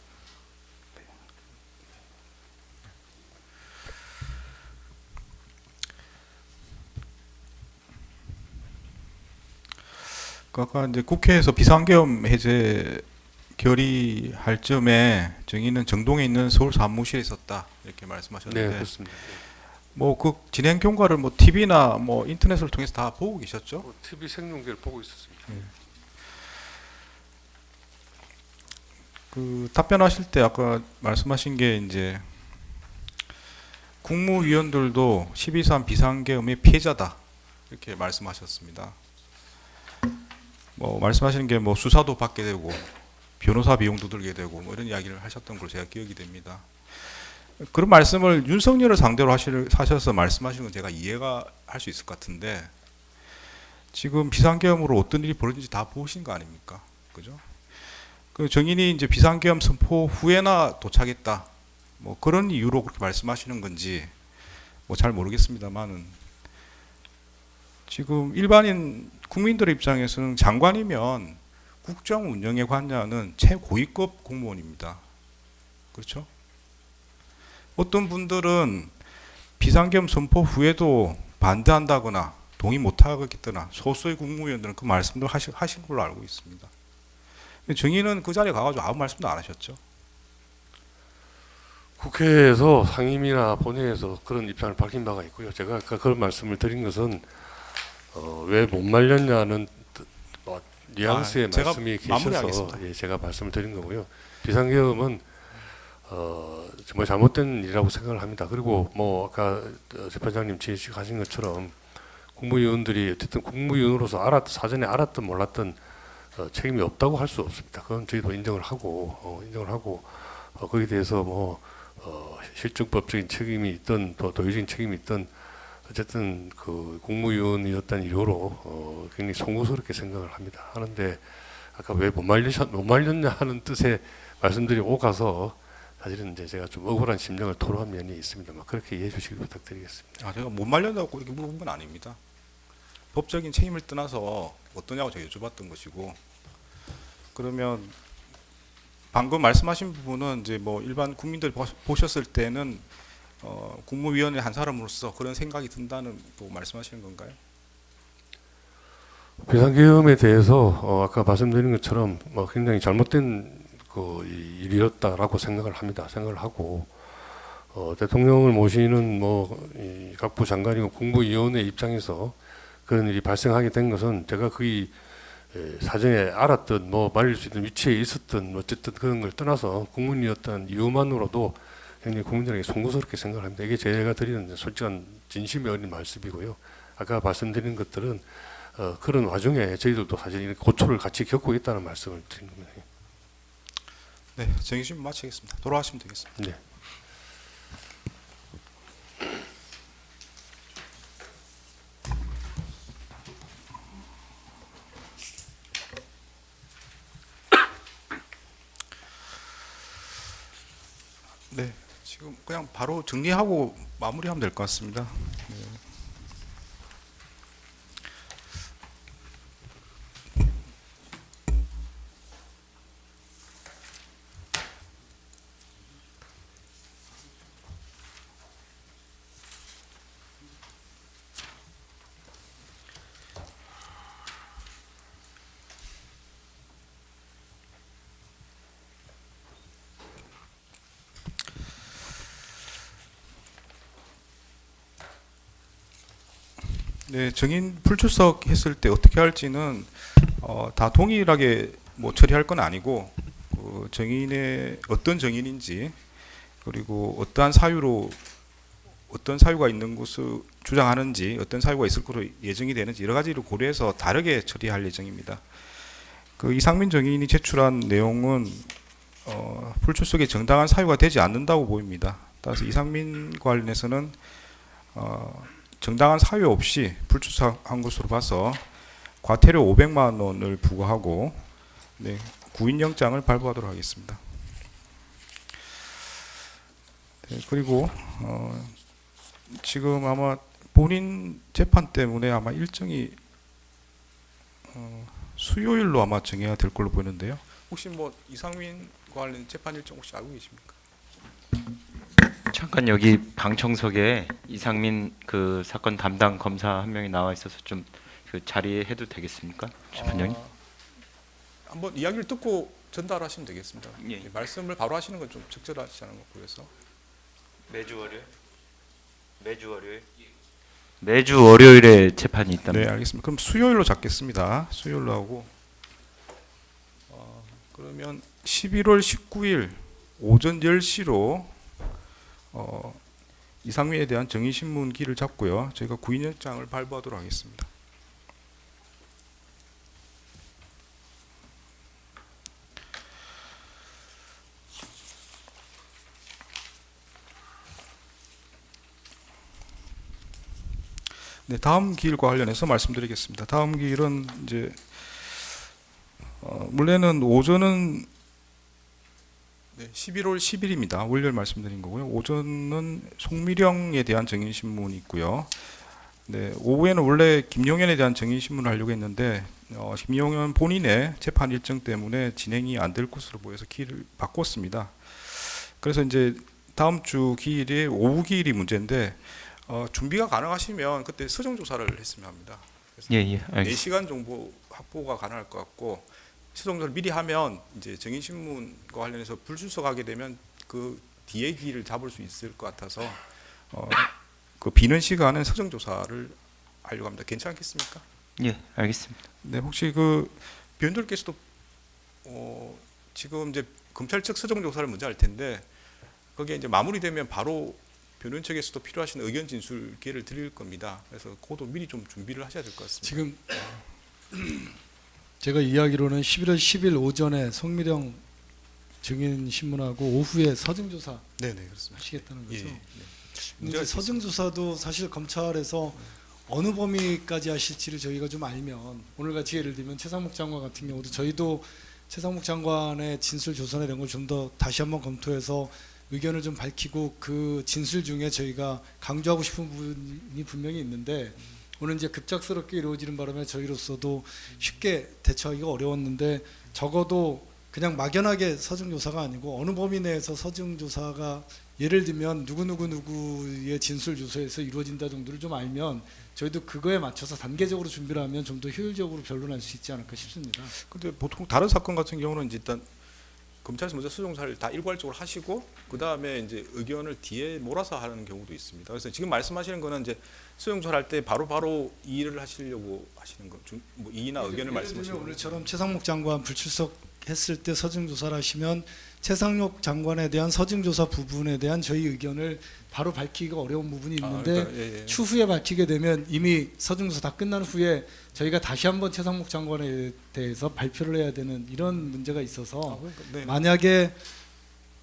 아까 이제 국회에서 비상계엄 해제 결의할 즈음에 정의는 정동에 있는 서울 사무실에 있었다 이렇게 말씀하셨는데 네, 그렇습니다. 뭐 그 진행 경과를 뭐 TV나 뭐 인터넷을 통해서 다 보고 계셨죠? TV 생중계를 보고 있었습니다. 그 답변하실 때 아까 말씀하신 게 이제 국무위원들도 12.3 비상계엄의 피해자다 이렇게 말씀하셨습니다. 뭐 말씀하시는 게 뭐 수사도 받게 되고 변호사 비용도 들게 되고 뭐 이런 이야기를 하셨던 걸로 제가 기억이 됩니다. 그런 말씀을 윤석열을 상대로 하셔서 말씀하시는 건 제가 이해가 할 수 있을 것 같은데 지금 비상계엄으로 어떤 일이 벌어진지 다 보신 거 아닙니까? 그죠? 그 정인이 이제 비상계엄 선포 후에나 도착했다. 뭐 그런 이유로 그렇게 말씀하시는 건지 뭐 잘 모르겠습니다만은 지금 일반인 국민들의 입장에서는 장관이면 국정 운영에 관여하는 최고위급 공무원입니다. 그렇죠? 어떤 분들은 비상계엄 선포 후에도 반대한다거나 동의 못하겠거나 소수의 국무위원들은 그 말씀도 하신 걸로 알고 있습니다. 정의는 그 자리에 가가지고 아무 말씀도 안 하셨죠. 국회에서 상임위나 본회의에서 그런 입장을 밝힌 바가 있고요. 제가 아까 그런 말씀을 드린 것은 왜 못 말렸냐는 뉘앙스의 제가 말씀이 계셔서 마무리하겠습니다. 예, 제가 말씀을 드린 거고요. 비상계엄은 정말 잘못된 일이라고 생각을 합니다. 그리고 뭐 아까 재판장님 지적하신 것처럼 국무위원들이 어쨌든 국무위원으로서 사전에 알았든 몰랐든 책임이 없다고 할 수 없습니다. 그건 저희도 인정을 하고 거기에 대해서 뭐 실적법적인 책임이 있든 또 도의적인 책임이 있든 어쨌든 그 국무위원이었다는 이유로 굉장히 송구스럽게 생각을 합니다. 하는데 아까 왜 못 말렸냐 하는 뜻의 말씀들이 오가서 사실은 이제 제가 좀 억울한 심정을 토로한 면이 있습니다만 그렇게 이해해 주시길 부탁드리겠습니다. 제가 못 말렸다고 이렇게 물어본 건 아닙니다. 법적인 책임을 떠나서 어떠냐고 제가 여쭤봤던 것이고 그러면 방금 말씀하신 부분은 이제 뭐 일반 국민들이 보셨을 때는 국무위원회 한 사람으로서 그런 생각이 든다는 거 말씀하시는 건가요? 비상계엄에 대해서 아까 말씀드린 것처럼 뭐 굉장히 잘못된 그 일이었다라고 생각을 합니다. 생각을 하고 대통령을 모시는 이 각부 장관이고 국무위원회 입장에서 그런 일이 발생하게 된 것은 제가 거의 사전에 알았든 뭐 말릴 수 있는 위치에 있었든 어쨌든 그런 걸 떠나서 국문이었다는 이유만으로도 굉장히 국민들에게 송구스럽게 생각을 합니다. 이게 제가 드리는 솔직한 진심이 어린 말씀이고요. 아까 말씀드린 것들은 그런 와중에 저희들도 사실 이렇게 고초를 같이 겪고 있다는 말씀을 드린 겁니다. 네, 정의심 마치겠습니다. 돌아가시면 되겠습니다. 네. 네, 지금 그냥 바로 정리하고 마무리하면 될 것 같습니다. 네. 네, 정인 불출석 했을 때 어떻게 할지는 다 동일하게 뭐 처리할 건 아니고 정인의 어떤 정인인지 그리고 어떠한 사유로 어떤 사유가 있는 것을 주장하는지 어떤 사유가 있을 것으로 예정이 되는지 여러 가지를 고려해서 다르게 처리할 예정입니다. 그 이상민 정인이 제출한 내용은 불출석에 정당한 사유가 되지 않는다고 보입니다. 따라서 이상민 관련해서는 정당한 사유 없이 불출석한 것으로 봐서 과태료 500만 원을 부과하고 네, 구인영장을 발부하도록 하겠습니다. 네, 그리고 지금 아마 본인 재판 때문에 아마 일정이 수요일로 아마 정해야 될 걸로 보이는데요. 혹시 뭐 이상민 관련 재판 일정 혹시 알고 계십니까? 잠깐 여기 방청석에 이상민 그 사건 담당 검사 한 명이 나와 있어서 좀 그 자리에 해도 되겠습니까, 재판장님? 한번 이야기를 듣고 전달하시면 되겠습니다. 예. 말씀을 바로 하시는 건 좀 적절하지 않은 것 같고요. 매주 월요일? 매주 월요일에 재판이 있답니다. 네, 알겠습니다. 그럼 수요일로 잡겠습니다. 수요일로 하고 그러면 11월 19일 오전 10시로 이상민에 대한 정의신문기를 잡고요. 저희가 구인영장을 발부하도록 하겠습니다. 네, 다음 기일과 관련해서 말씀드리겠습니다. 다음 기일은 이제 원래는 오전은 11월 10일입니다. 월요일 말씀드린 거고요. 오전은 송미령에 대한 정인신문이 있고요. 네, 오후에는 원래 김용현에 대한 정인신문을 하려고 했는데 김용현 본인의 재판 일정 때문에 진행이 안 될 것으로 보여서 기일을 바꿨습니다. 그래서 이제 다음 주 기일이 오후 기일이 문제인데 준비가 가능하시면 그때 서정 조사를 했으면 합니다. 그래서 예, 알겠습니다. 4시간 정도 확보가 가능할 것 같고 서정 조사를 미리 하면 이제 정인신문과 관련해서 불출석하게 되면 그 뒤에 기일을 잡을 수 있을 것 같아서 그 비는 시간은 서정 조사를 하려고 합니다. 괜찮겠습니까? 예, 알겠습니다. 네, 혹시 그 변호사께서도 지금 이제 검찰 측 서정 조사를 먼저 할 텐데 거기에 이제 마무리되면 바로 변호인 측에서도 필요하신 의견 진술 기회를 드릴 겁니다. 그래서 그것도 미리 좀 준비를 하셔야 될 것 같습니다. 지금 제가 이야기로는 11월 10일 오전에 송미령 증인 신문하고 오후에 서증조사 네네 그렇습니다. 하시겠다는 거죠. 예, 예. 근데 서증조사도 사실 검찰에서 어느 범위까지 하실지를 저희가 좀 알면 오늘같이 예를 들면 최상목 장관 같은 경우도 저희도 최상목 장관의 진술 조사나 이런 걸 좀 더 다시 한번 검토해서 의견을 좀 밝히고 그 진술 중에 저희가 강조하고 싶은 부분이 분명히 있는데 오늘 이제 급작스럽게 이루어지는 바람에 저희로서도 쉽게 대처하기가 어려웠는데 적어도 그냥 막연하게 서증조사가 아니고 어느 범위 내에서 서증조사가 예를 들면 누구의 진술 조사에서 이루어진다 정도를 좀 알면 저희도 그거에 맞춰서 단계적으로 준비를 하면 좀 더 효율적으로 변론할 수 있지 않을까 싶습니다. 근데 보통 다른 사건 같은 경우는 이제 일단 검찰에서 먼저 수정사를 다 일괄적으로 하시고 그 다음에 이제 의견을 뒤에 몰아서 하는 경우도 있습니다. 그래서 지금 말씀하시는 거는 이제 수정조사를 할 때 바로 이의를 하시려고 하시는 거, 뭐 이의나 의견을 말씀하시는 거예요. 오늘처럼 최상목 장관 불출석했을 때 서증조사를 하시면 최상목 장관에 대한 서증조사 부분에 대한 저희 의견을 바로 밝히기가 어려운 부분이 있는데 그러니까, 예. 추후에 밝히게 되면 이미 서증조사 다 끝난 후에 저희가 다시 한번 최상목 장관에 대해서 발표를 해야 되는 이런 문제가 있어서 네. 만약에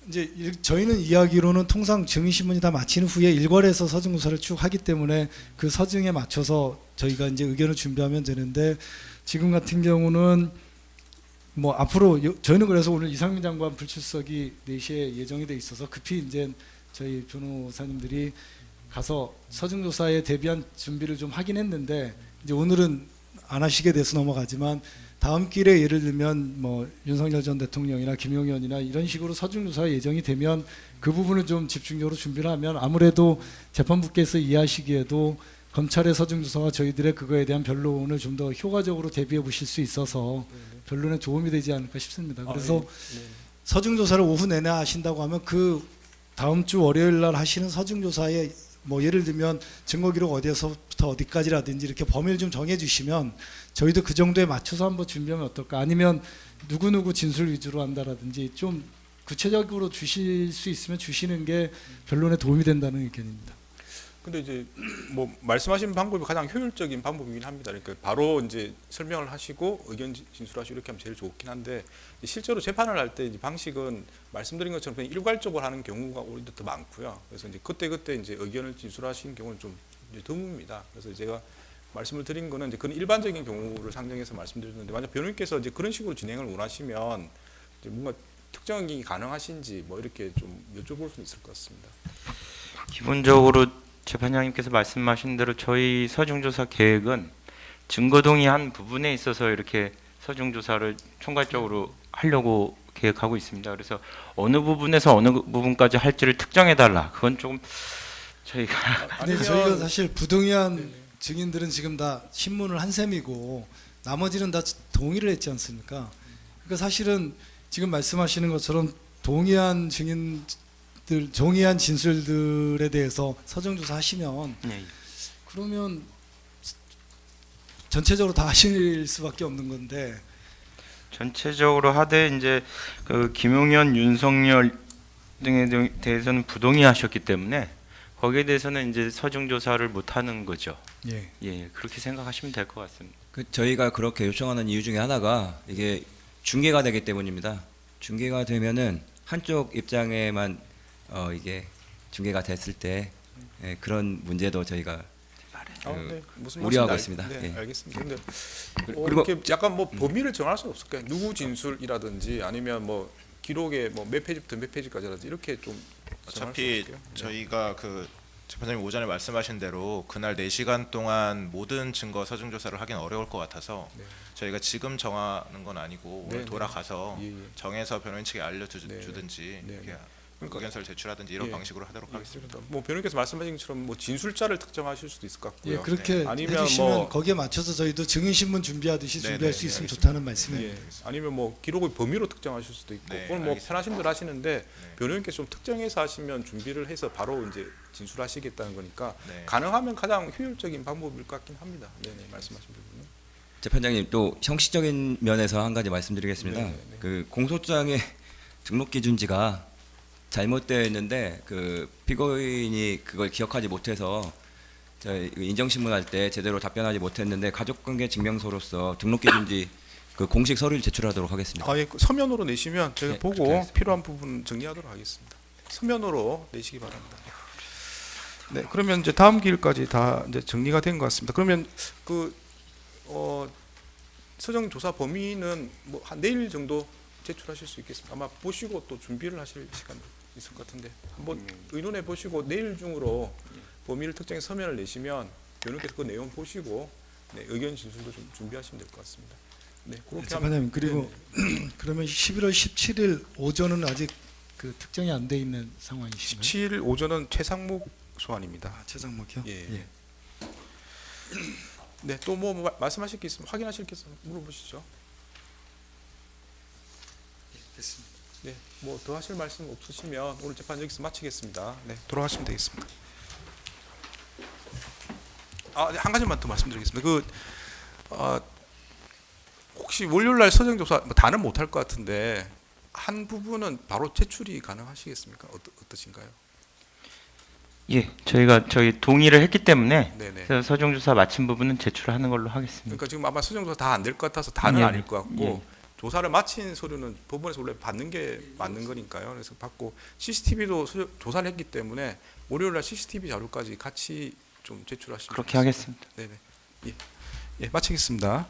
이제 저희는 이야기로는 통상 증인신문이 다 마친 후에 일괄해서 서증조사를 쭉 하기 때문에 그 서증에 맞춰서 저희가 이제 의견을 준비하면 되는데 지금 같은 경우는 뭐 앞으로 저희는 그래서 오늘 이상민 장관 불출석이 4시에 예정이 돼 있어서 급히 이제 저희 변호사님들이 가서 서증조사에 대비한 준비를 좀 하긴 했는데 이제 오늘은 안 하시게 돼서 넘어가지만 다음 길에 예를 들면 뭐 윤석열 전 대통령이나 김용현이나 이런 식으로 서증조사 예정이 되면 그 부분을 좀 집중적으로 준비를 하면 아무래도 재판부께서 이해하시기에도 검찰의 서증조사와 저희들의 그거에 대한 변론을 좀 더 효과적으로 대비해 보실 수 있어서 변론에 도움이 되지 않을까 싶습니다. 그래서 서증조사를 오후 내내 하신다고 하면 그 다음 주 월요일 날 하시는 서증조사에 뭐 예를 들면 증거기록 어디에서부터 어디까지라든지 이렇게 범위를 좀 정해 주시면 저희도 그 정도에 맞춰서 한번 준비하면 어떨까? 아니면 누구 진술 위주로 한다라든지 좀 구체적으로 주실 수 있으면 주시는 게 변론에 도움이 된다는 의견입니다. 근데 이제 뭐 말씀하신 방법이 가장 효율적인 방법이긴 합니다. 그러니까 바로 이제 설명을 하시고 의견 진술하시고 이렇게 하면 제일 좋긴 한데 실제로 재판을 할 때 방식은 말씀드린 것처럼 그냥 일괄적으로 하는 경우가 오히려 더 많고요. 그래서 이제 그때 이제 의견을 진술하시는 경우는 좀 드뭅니다. 그래서 제가 말씀을 드린 거는 이제 그런 일반적인 경우를 상정해서 말씀드렸는데 만약 변호인께서 이제 그런 식으로 진행을 원하시면 이제 뭔가 특정이 가능하신지 뭐 이렇게 좀 여쭤볼 수 있을 것 같습니다. 기본적으로 재판장님께서 말씀하신 대로 저희 서중조사 계획은 증거 동의한 부분에 있어서 이렇게 서중조사를 총괄적으로 하려고 계획하고 있습니다. 그래서 어느 부분에서 어느 부분까지 할지를 특정해달라. 그건 조금 저희가 근데 저희가 사실 부동의한 증인들은 지금 다 신문을 한 셈이고 나머지는 다 동의를 했지 않습니까? 그러니까 사실은 지금 말씀하시는 것처럼 동의한 증인 진술들, 정의한 진술들에 대해서 서정 조사하시면 네. 그러면 전체적으로 다 하실 수밖에 없는 건데. 전체적으로 하되 이제 그 김용현, 윤석열 등에 대해서는 부동의하셨기 때문에 거기에 대해서는 이제 서중 조사를 못 하는 거죠. 예. 예, 그렇게 생각하시면 될 것 같습니다. 저희가 그렇게 요청하는 이유 중에 하나가 이게 중계가 되기 때문입니다. 중계가 되면은 한쪽 입장에만 이게 중계가 됐을 때 그런 문제도 저희가 네. 무슨 우려하고 말씀인지 있습니다. 네, 예. 알겠습니다. 근데 그리고 이렇게 약간 뭐 범위를 정할 수 없을까요? 누구 진술이라든지 아니면 뭐 기록에 뭐 몇 페이지부터 몇 페이지까지라든지 이렇게 좀 정할 수 어차피 없을까요? 네. 저희가 그 재판장님 오전에 말씀하신 대로 그날 4시간 동안 모든 증거 서중 조사를 하기는 어려울 것 같아서 네. 저희가 지금 정하는 건 아니고 네, 오늘 돌아가서 예, 예. 정해서 변호인 측에 알려주든지 네, 네. 그러니까 의견서를 제출하든지 이런 예. 방식으로 하도록 하겠습니다. 뭐 변호인께서 말씀하신 것처럼 뭐 진술자를 특정하실 수도 있을 것 같고요. 예, 그렇게 아니면 해주시면 뭐 거기에 맞춰서 저희도 증인 신문 준비하듯이 네, 준비할 네, 수 네, 있으면 알겠습니다. 좋다는 말씀이에요. 예. 아니면 뭐 기록의 범위로 특정하실 수도 있고 네, 그건 뭐 알겠습니다. 편하신 대로 하시는데 변호인께서 좀 특정해서 하시면 준비를 해서 바로 이제 진술하시겠다는 거니까 네. 가능하면 가장 효율적인 방법일 것 같긴 합니다. 네, 말씀하신 부분은. 재판장님 또 형식적인 면에서 한 가지 말씀드리겠습니다. 네. 그 공소장의 등록 기준지가 잘못되어 있는데 그 피고인이 그걸 기억하지 못해서 저희 인정신문할 때 제대로 답변하지 못했는데 가족관계 증명서로서 등록 기준지 그 공식 서류를 제출하도록 하겠습니다. 아, 예, 서면으로 내시면 제가 네, 보고 그렇게 하겠습니다. 필요한 부분 정리하도록 하겠습니다. 서면으로 내시기 바랍니다. 네, 그러면 이제 다음 기일까지 다 이제 정리가 된 것 같습니다. 그러면 그 서정 조사 범위는 뭐 한 내일 정도 제출하실 수 있겠습니다. 아마 보시고 또 준비를 하실 시간 있을 것 같은데 한번 의논해 보시고 내일 중으로 범위를 특정해 서면을 내시면 변호인께서 그 내용 보시고 네, 의견 진술도 좀 준비하시면 될 것 같습니다. 네, 그렇게 재판장님 그리고 그러면 11월 17일 오전은 아직 그 특정이 안 돼 있는 상황이신가요? 17일 오전은 최상목 소환입니다. 아, 최상목이요? 예. 네, 또 뭐 말씀하실 게 있으면 확인하실 게 있으면 물어보시죠. 됐습니다. 네, 뭐 더 하실 말씀 없으시면 오늘 재판 여기서 마치겠습니다. 네, 돌아가시면 되겠습니다. 아, 네, 한 가지만 더 말씀드리겠습니다. 혹시 월요일날 서정조사 뭐 다는 못할 것 같은데 한 부분은 바로 제출이 가능하시겠습니까? 어떠신가요? 예, 저희 동의를 했기 때문에 네네. 그래서 서중 조사 마친 부분은 제출하는 걸로 하겠습니다. 그러니까 지금 아마 서정조사 다 안 될 것 같아서 다는 예, 아닐 것 같고 예. 조사를 마친 서류는 법원에서 원래 받는 게 맞는 거니까요. 그래서 받고 CCTV도 조사를 했기 때문에 월요일날 CCTV 자료까지 같이 좀 제출하시면 그렇게 좋겠습니다. 하겠습니다. 네네. 예, 마치겠습니다.